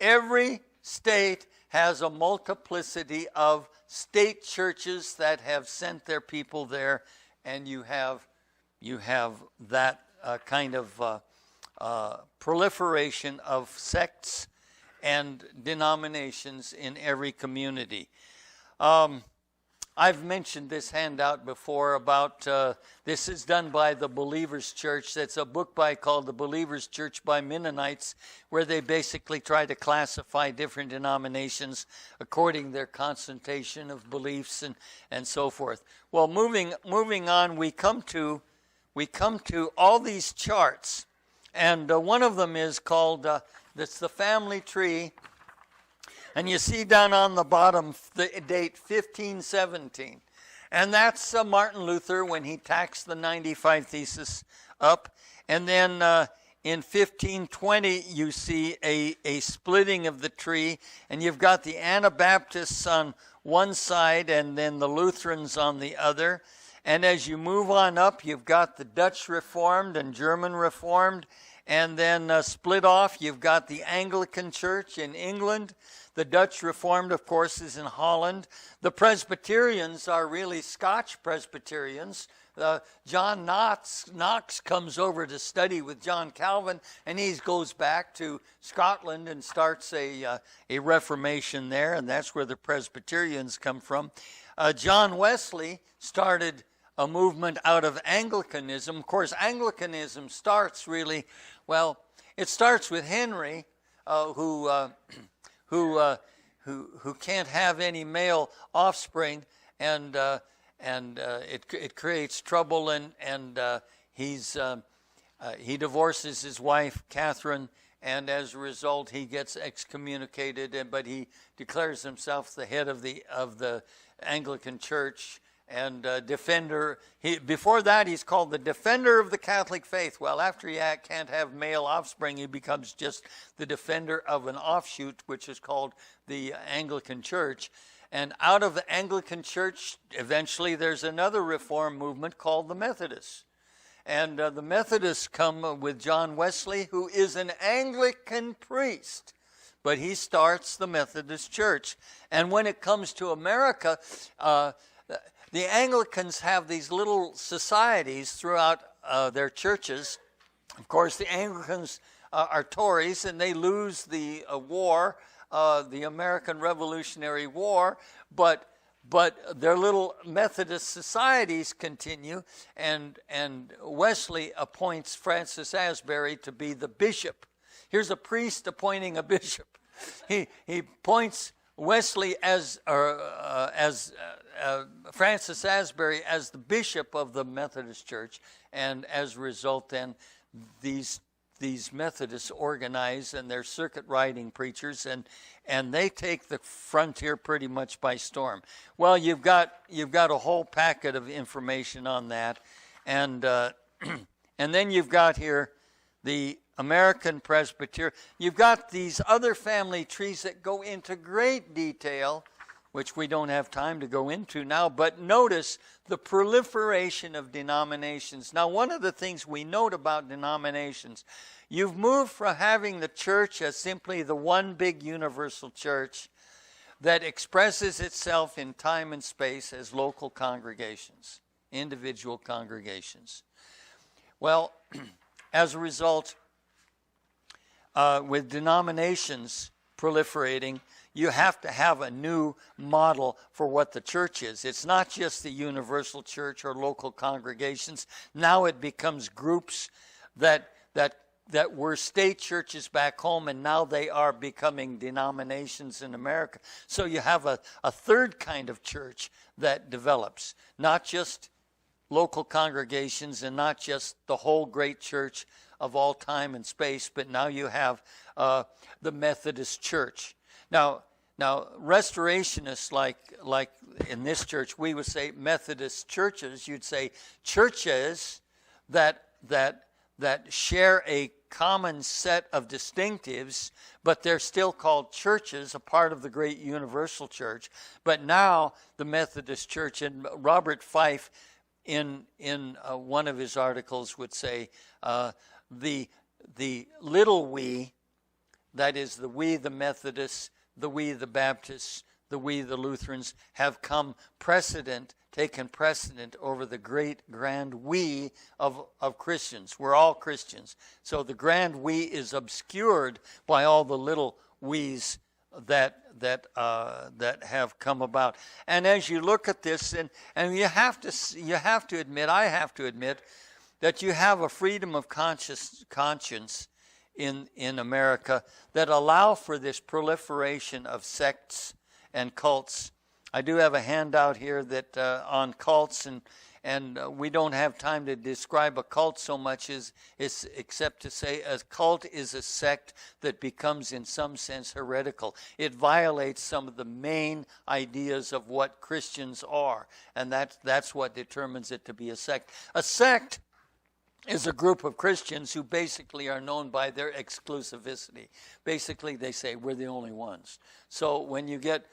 every state has a multiplicity of state churches that have sent their people there, and you have that kind of proliferation of sects and denominations in every community. I've mentioned this handout before about, this is done by the Believers Church. That's a book called The Believers Church by Mennonites, where they basically try to classify different denominations according to their concentration of beliefs and so forth. Well, moving on, we come to all these charts, and one of them is called, that's the family tree. And you see down on the bottom the date 1517. And that's Martin Luther when he taxed the 95 Theses up. And then in 1520 you see a splitting of the tree. And you've got the Anabaptists on one side and then the Lutherans on the other. And as you move on up, you've got the Dutch Reformed and German Reformed. And then split off, you've got the Anglican Church in England. The Dutch Reformed, of course, is in Holland. The Presbyterians are really Scotch Presbyterians. John Knox comes over to study with John Calvin, and he goes back to Scotland and starts a Reformation there, and that's where the Presbyterians come from. John Wesley started a movement out of Anglicanism. Of course, Anglicanism starts really, well, it starts with Henry, who can't have any male offspring, and it creates trouble, and he divorces his wife Catherine, and as a result he gets excommunicated. But he declares himself the head of the Anglican Church and defender. Before that, he's called the defender of the Catholic faith. Well, after he can't have male offspring, he becomes just the defender of an offshoot, which is called the Anglican Church. And out of the Anglican Church, eventually there's another reform movement called the Methodists. And the Methodists come with John Wesley, who is an Anglican priest, but he starts the Methodist Church. And when it comes to America, the Anglicans have these little societies throughout their churches. Of course, the Anglicans are Tories, and they lose the war, the American Revolutionary War, but their little Methodist societies continue, and Wesley appoints Francis Asbury to be the bishop. Here's a priest appointing a bishop. He appoints Wesley as Francis Asbury as the bishop of the Methodist Church, and as a result, then these Methodists organize, and they're circuit riding preachers, and they take the frontier pretty much by storm. Well, you've got a whole packet of information on that, and then you've got here the American Presbyterian. You've got these other family trees that go into great detail, which we don't have time to go into now, but notice the proliferation of denominations. Now, one of the things we note about denominations, you've moved from having the church as simply the one big universal church that expresses itself in time and space as local congregations, individual congregations. Well, as a result, with denominations proliferating, you have to have a new model for what the church is. It's not just the universal church or local congregations. Now it becomes groups that were state churches back home, and now they are becoming denominations in America. So you have a third kind of church that develops, not just local congregations and not just the whole great church of all time and space, but now you have the Methodist Church. Now, Now, restorationists, like in this church, we would say Methodist churches. You'd say churches that share a common set of distinctives, but they're still called churches, a part of the great universal church. But now the Methodist Church, and Robert Fife in one of his articles would say the little we, that is the we the Methodists, the we the Baptists, the we the Lutherans, have taken precedent over the great grand we of Christians. We're all Christians. So the grand we is obscured by all the little we's that have come about. And as you look at this, and you have to admit, I have to admit, that you have a freedom of conscience in America that allow for this proliferation of sects and cults. I do have a handout here that on cults, and we don't have time to describe a cult so much except to say a cult is a sect that becomes in some sense heretical. It violates some of the main ideas of what Christians are, and that's what determines it to be a sect. A sect is a group of Christians who basically are known by their exclusivity. Basically, they say we're the only ones. So when you get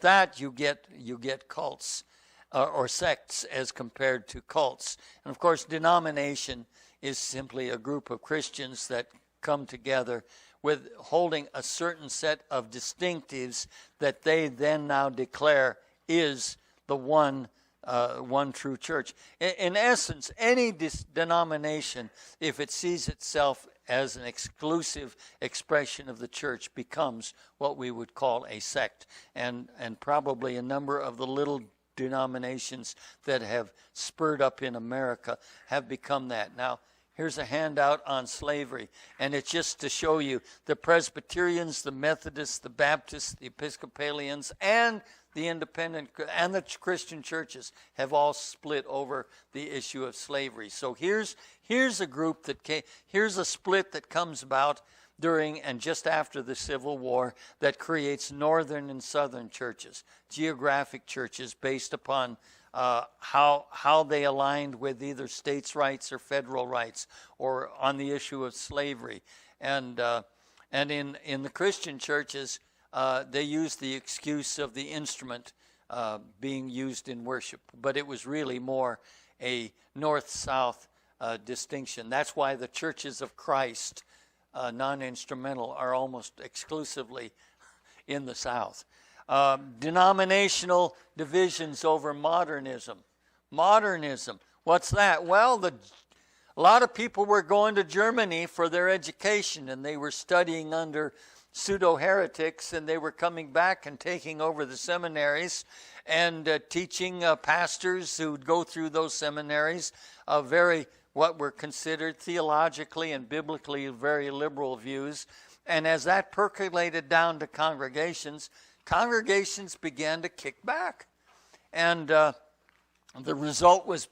that, you get cults or sects as compared to cults. And of course, denomination is simply a group of Christians that come together with holding a certain set of distinctives that they then now declare is the one true church. In essence, any denomination, if it sees itself as an exclusive expression of the church, becomes what we would call a sect. And probably a number of the little denominations that have spurred up in America have become that. Now, here's a handout on slavery, and it's just to show you the Presbyterians, the Methodists, the Baptists, the Episcopalians, and the independent and the Christian churches have all split over the issue of slavery. So here's a group here's a split that comes about during and just after the Civil War that creates northern and southern churches, geographic churches based upon how they aligned with either states' rights or federal rights, or on the issue of slavery. And in the Christian churches, they used the excuse of the instrument being used in worship, but it was really more a north-south distinction. That's why the churches of Christ, non-instrumental, are almost exclusively in the South. Denominational divisions over modernism. Modernism, what's that? Well, a lot of people were going to Germany for their education, and they were studying under pseudo-heretics, and they were coming back and taking over the seminaries and teaching pastors who'd go through those seminaries what were considered theologically and biblically very liberal views. And as that percolated down to congregations began to kick back. And the result was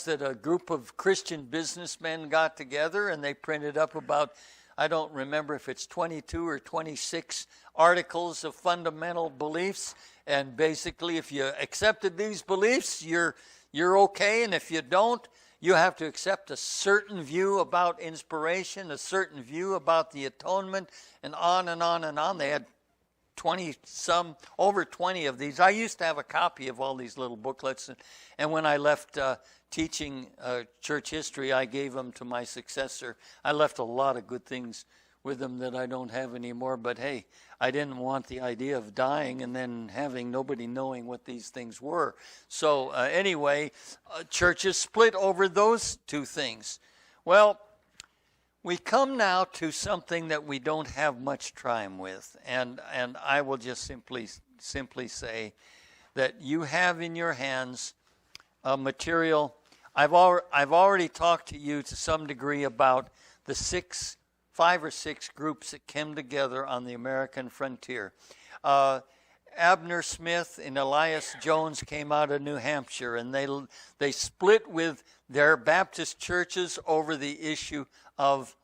that a group of Christian businessmen got together, and they printed up about, I don't remember if it's 22 or 26 articles of fundamental beliefs. And basically, if you accepted these beliefs, you're okay. And if you don't, you have to accept a certain view about inspiration, a certain view about the atonement, and on and on and on. They had over 20 of these. I used to have a copy of all these little booklets, and when I left teaching church history, I gave them to my successor. I left a lot of good things with them that I don't have anymore, but hey, I didn't want the idea of dying and then having nobody knowing what these things were. So anyway, churches split over those two things. Well, we come now to something that we don't have much time with, and I will just simply say that you have in your hands material. I've already talked to you to some degree about the 5 or 6 groups that came together on the American frontier. Abner Smith and Elias Jones came out of New Hampshire, and they split with their Baptist churches over the issue of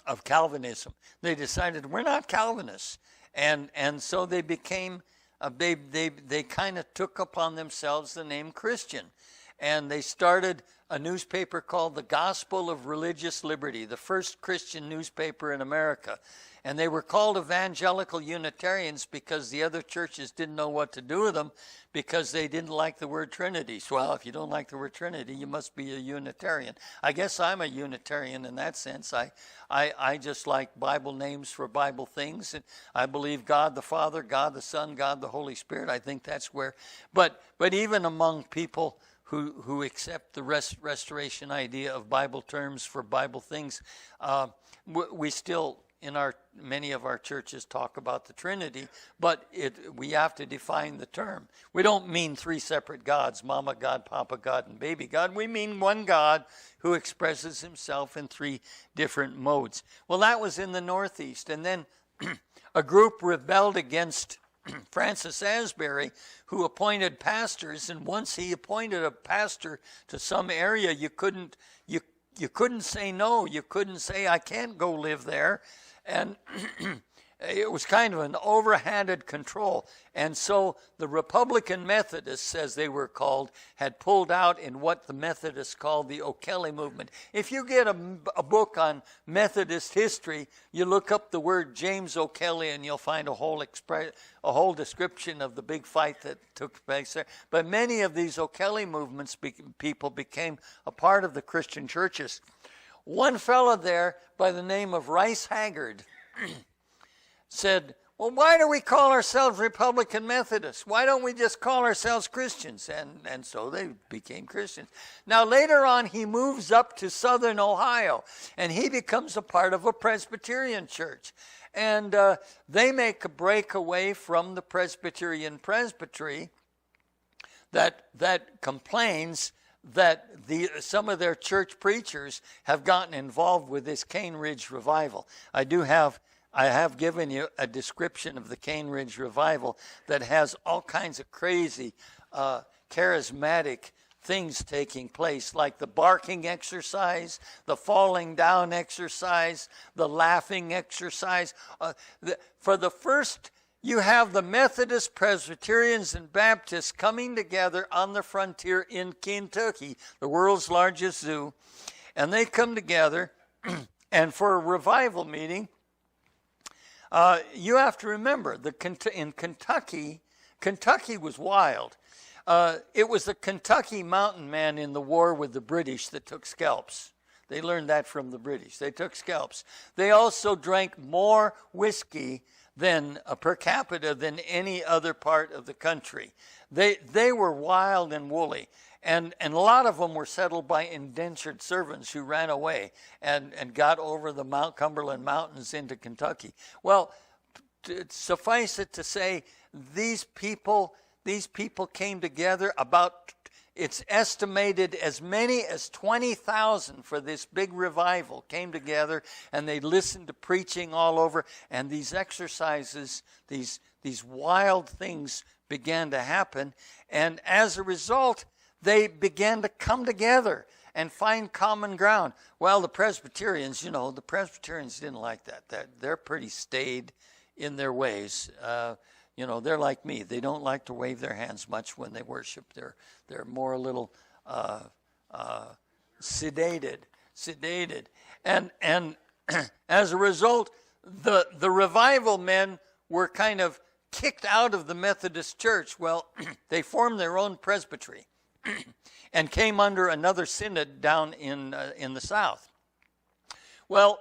of Calvinism. They decided we're not Calvinists, and so they became they kind of took upon themselves the name Christian, and they started a newspaper called the Gospel of Religious Liberty, the first Christian newspaper in America. And they were called Evangelical Unitarians because the other churches didn't know what to do with them because they didn't like the word Trinity. So, well, if you don't like the word Trinity, you must be a Unitarian. I guess I'm a Unitarian in that sense. I just like Bible names for Bible things. And I believe God the Father, God the Son, God the Holy Spirit. I think that's where. But even among people who accept the restoration idea of Bible terms for Bible things, we still, in many of our churches, talk about the Trinity, but we have to define the term. We don't mean three separate gods, Mama God, Papa God, and Baby God. We mean one God who expresses himself in three different modes. Well, that was in the Northeast, and then a group rebelled against Francis Asbury, who appointed pastors, and once he appointed a pastor to some area, you couldn't say no. You couldn't say, I can't go live there. And it was kind of an overhanded control. And so the Republican Methodists, as they were called, had pulled out in what the Methodists called the O'Kelly movement. If you get a book on Methodist history, you look up the word James O'Kelly and you'll find a whole description of the big fight that took place there. But many of these O'Kelly movements people became a part of the Christian churches. One fellow there by the name of Rice Haggard said, well, why do we call ourselves Republican Methodists? Why don't we just call ourselves Christians? And so they became Christians. Now, later on, he moves up to southern Ohio, and he becomes a part of a Presbyterian church. And they make a break away from the Presbyterian presbytery that complains that some of their church preachers have gotten involved with this Cane Ridge revival. I have given you a description of the Cane Ridge revival that has all kinds of crazy charismatic things taking place, like the barking exercise, the falling down exercise, the laughing exercise. For the first, you have the Methodist, Presbyterians, and Baptists coming together on the frontier in Kentucky, the world's largest zoo, and they come together, and for a revival meeting, you have to remember, in Kentucky was wild. It was the Kentucky mountain man in the war with the British that took scalps. They learned that from the British. They took scalps. They also drank more whiskey per capita than any other part of the country. They were wild and woolly. And a lot of them were settled by indentured servants who ran away and got over the Mount Cumberland Mountains into Kentucky. Well, suffice it to say, these people came together. It's estimated as many as 20,000 for this big revival came together, and they listened to preaching all over. And these exercises, these wild things began to happen. And as a result, they began to come together and find common ground. Well, the Presbyterians didn't like that. They're pretty staid in their ways. They're like me. They don't like to wave their hands much when they worship. They're more a little sedated. And as a result, the revival men were kind of kicked out of the Methodist Church. Well, they formed their own presbytery and came under another synod down in the South. Well,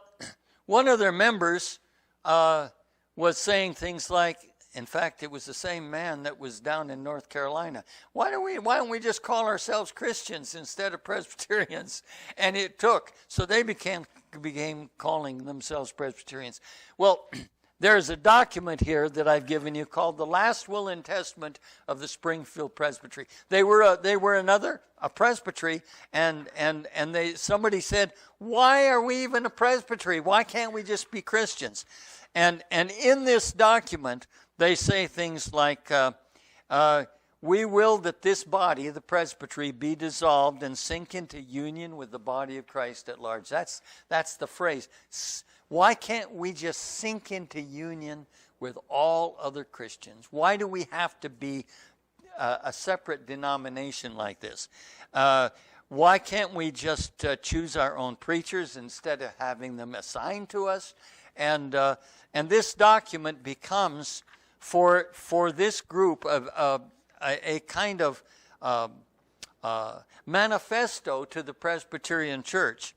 one of their members was saying things like, in fact, it was the same man that was down in North Carolina. Why don't we just call ourselves Christians instead of Presbyterians? And it took. So they became calling themselves Presbyterians. Well, there's a document here that I've given you called the Last Will and Testament of the Springfield Presbytery. They were a presbytery, and somebody said, why are we even a presbytery? Why can't we just be Christians? And in this document, they say things like, we will that this body, the presbytery, be dissolved and sink into union with the body of Christ at large. That's the phrase. Why can't we just sink into union with all other Christians? Why do we have to be a separate denomination like this? Why can't we just choose our own preachers instead of having them assigned to us? And this document becomes for this group of a kind of manifesto to the Presbyterian Church.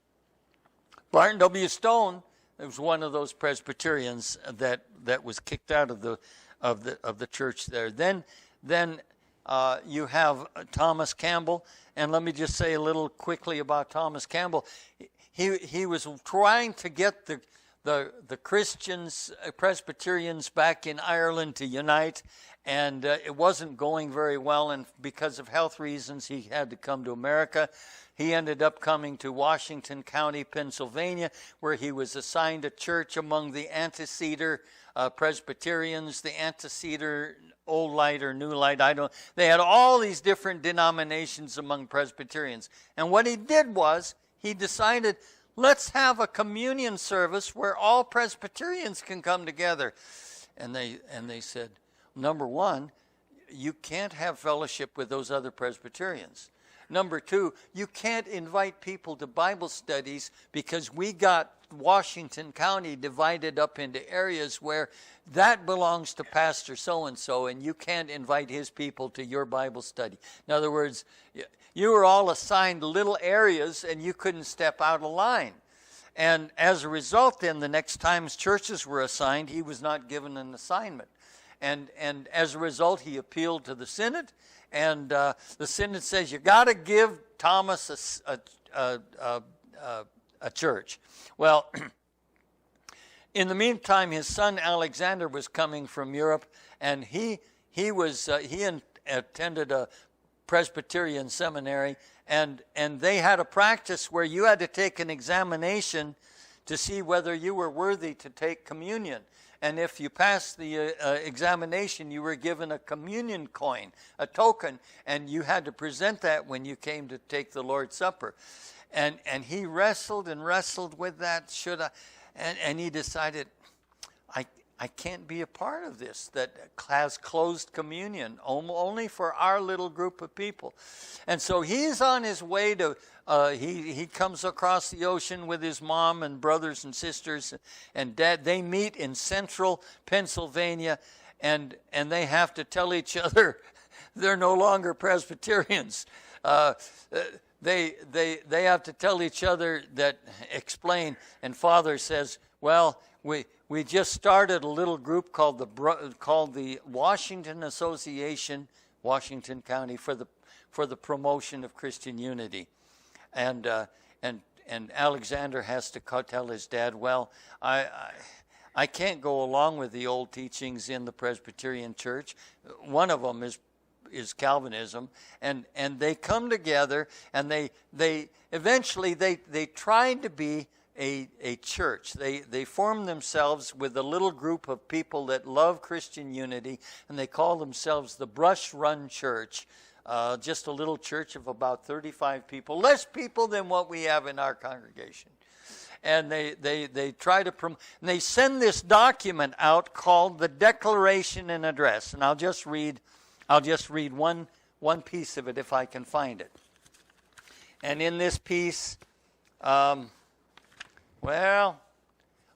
Barton W. Stone was one of those Presbyterians that was kicked out of the church there. Then you have Thomas Campbell, and let me just say a little quickly about Thomas Campbell. He was trying to get the Christians, Presbyterians back in Ireland to unite, and it wasn't going very well, and because of health reasons, he had to come to America. He ended up coming to Washington County, Pennsylvania, where he was assigned a church among the Antecedar Presbyterians, the Antecedar Old Light or New Light. They had all these different denominations among Presbyterians. And what he did was he decided, let's have a communion service where all Presbyterians can come together. And they said, number one, you can't have fellowship with those other Presbyterians. Number two, you can't invite people to Bible studies because we got Washington County divided up into areas where that belongs to Pastor so-and-so, and you can't invite his people to your Bible study. In other words, you were all assigned little areas, and you couldn't step out of line. And as a result, then, the next time churches were assigned, he was not given an assignment. And as a result, he appealed to the Synod, and the Synod says, you got to give Thomas a church. Well, in the meantime, his son Alexander was coming from Europe, and he attended a Presbyterian seminary, and they had a practice where you had to take an examination to see whether you were worthy to take communion. And if you passed the examination, you were given a communion coin, a token, and you had to present that when you came to take the Lord's Supper. And he wrestled and wrestled with that. Should I? And he decided, I can't be a part of this that has closed communion, only for our little group of people. And so he's on his way to, he comes across the ocean with his mom and brothers and sisters and dad. They meet in central Pennsylvania, and they have to tell each other they're no longer Presbyterians. They have to tell each other explain, and Father says, well, we just started a little group called the Washington Association, Washington County, for the promotion of Christian unity, and Alexander has to tell his dad, well, I can't go along with the old teachings in the Presbyterian Church. One of them is Calvinism, and they come together, and they eventually tried to be a church. They formed themselves with a little group of people that love Christian unity, and they call themselves the Brush Run Church. Just a little church of about 35 people, less people than what we have in our congregation. And they try to and they send this document out called the Declaration and Address. And I'll just read one piece of it if I can find it. And in this piece, well,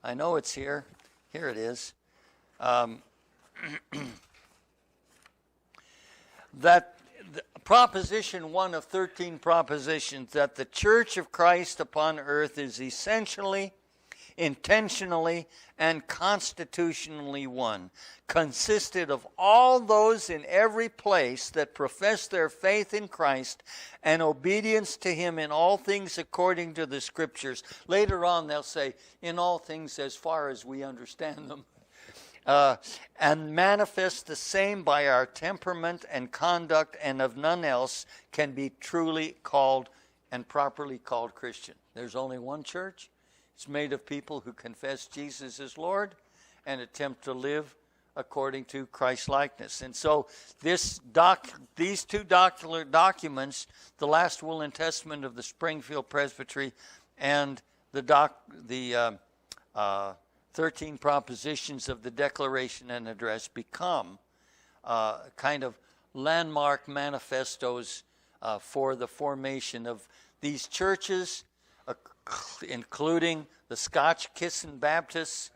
I know it's here. Here it is. That Proposition 1 of 13 propositions, that the Church of Christ upon earth is essentially, intentionally, and constitutionally one, consisted of all those in every place that profess their faith in Christ and obedience to Him in all things according to the Scriptures. Later on they'll say, in all things as far as we understand them. And manifest the same by our temperament and conduct, and of none else can be truly called and properly called Christian. There's only one church. It's made of people who confess Jesus as Lord and attempt to live according to Christ-likeness. And so these two documents, the last will and testament of the Springfield Presbytery and the 13 propositions of the Declaration and Address, become kind of landmark manifestos for the formation of these churches, including the Scotch Kissin Baptists,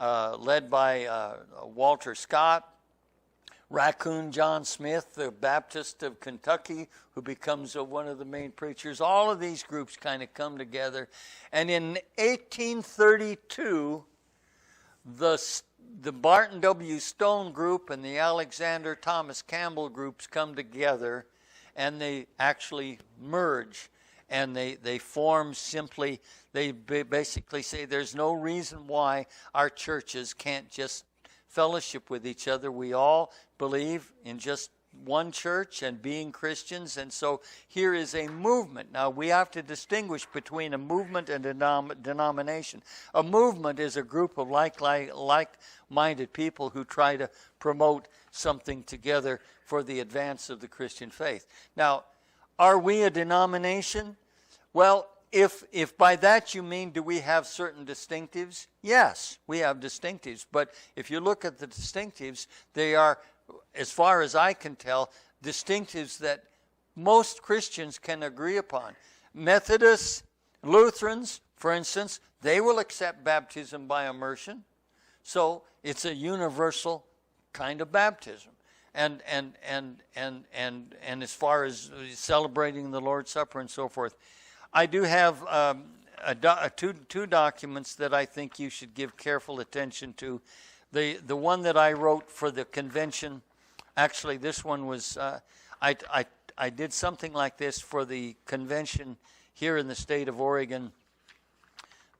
led by Walter Scott, Raccoon John Smith, the Baptist of Kentucky, who becomes one of the main preachers. All of these groups kind of come together. And in 1832, the Barton W. Stone group and the Alexander Thomas Campbell groups come together, and they actually merge. And they form simply, they basically say there's no reason why our churches can't just fellowship with each other. We all believe in just one church and being Christians. And so here is a movement. Now we have to distinguish between a movement and a denomination. A movement is a group of like-minded people who try to promote something together for the advance of the Christian faith. Now, are we a denomination? Well, if by that you mean, do we have certain distinctives? Yes, we have distinctives. But if you look at the distinctives, they are, as far as I can tell, distinctives that most Christians can agree upon. Methodists, Lutherans, for instance, they will accept baptism by immersion. So it's a universal kind of baptism. And as far as celebrating the Lord's Supper and so forth, I do have two documents that I think you should give careful attention to. The one that I wrote for the convention, actually this one was, I did something like this for the convention here in the state of Oregon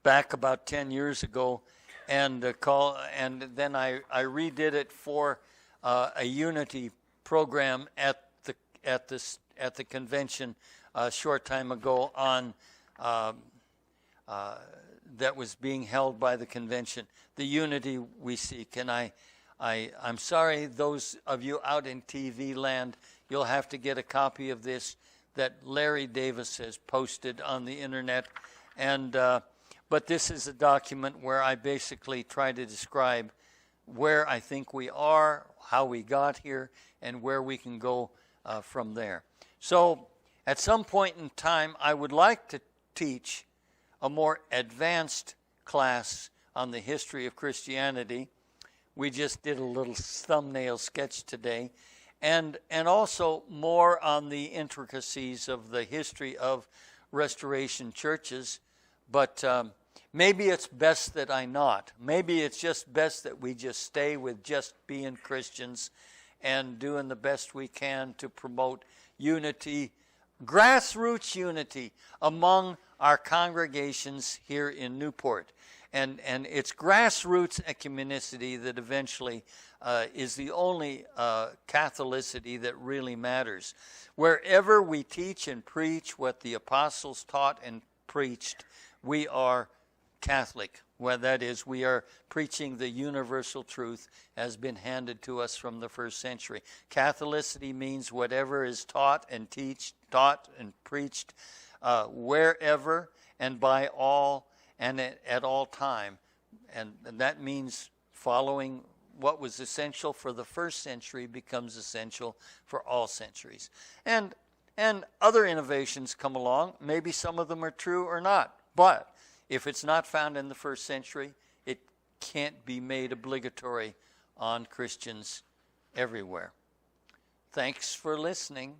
back about 10 years ago, and then I redid it for a unity program at the convention a short time ago on that was being held by the convention. The unity we seek. And I'm sorry, those of you out in TV land, you'll have to get a copy of this that Larry Davis has posted on the internet. And but this is a document where I basically try to describe where I think we are, how we got here, and where we can go from there. So at some point in time, I would like to teach a more advanced class on the history of Christianity. We just did a little thumbnail sketch today. And also more on the intricacies of the history of Restoration churches. But maybe it's best that I not. Maybe it's just best that we just stay with just being Christians and doing the best we can to promote unity, grassroots unity among our congregations here in Newport. And it's grassroots ecumenicity that eventually is the only Catholicity that really matters. Wherever we teach and preach what the apostles taught and preached, we are Catholic. Well, that is, we are preaching the universal truth as been handed to us from the first century. Catholicity means whatever is taught and preached wherever and by all and at all time. And that means following what was essential for the first century becomes essential for all centuries. And other innovations come along. Maybe some of them are true or not. But if it's not found in the first century, it can't be made obligatory on Christians everywhere. Thanks for listening.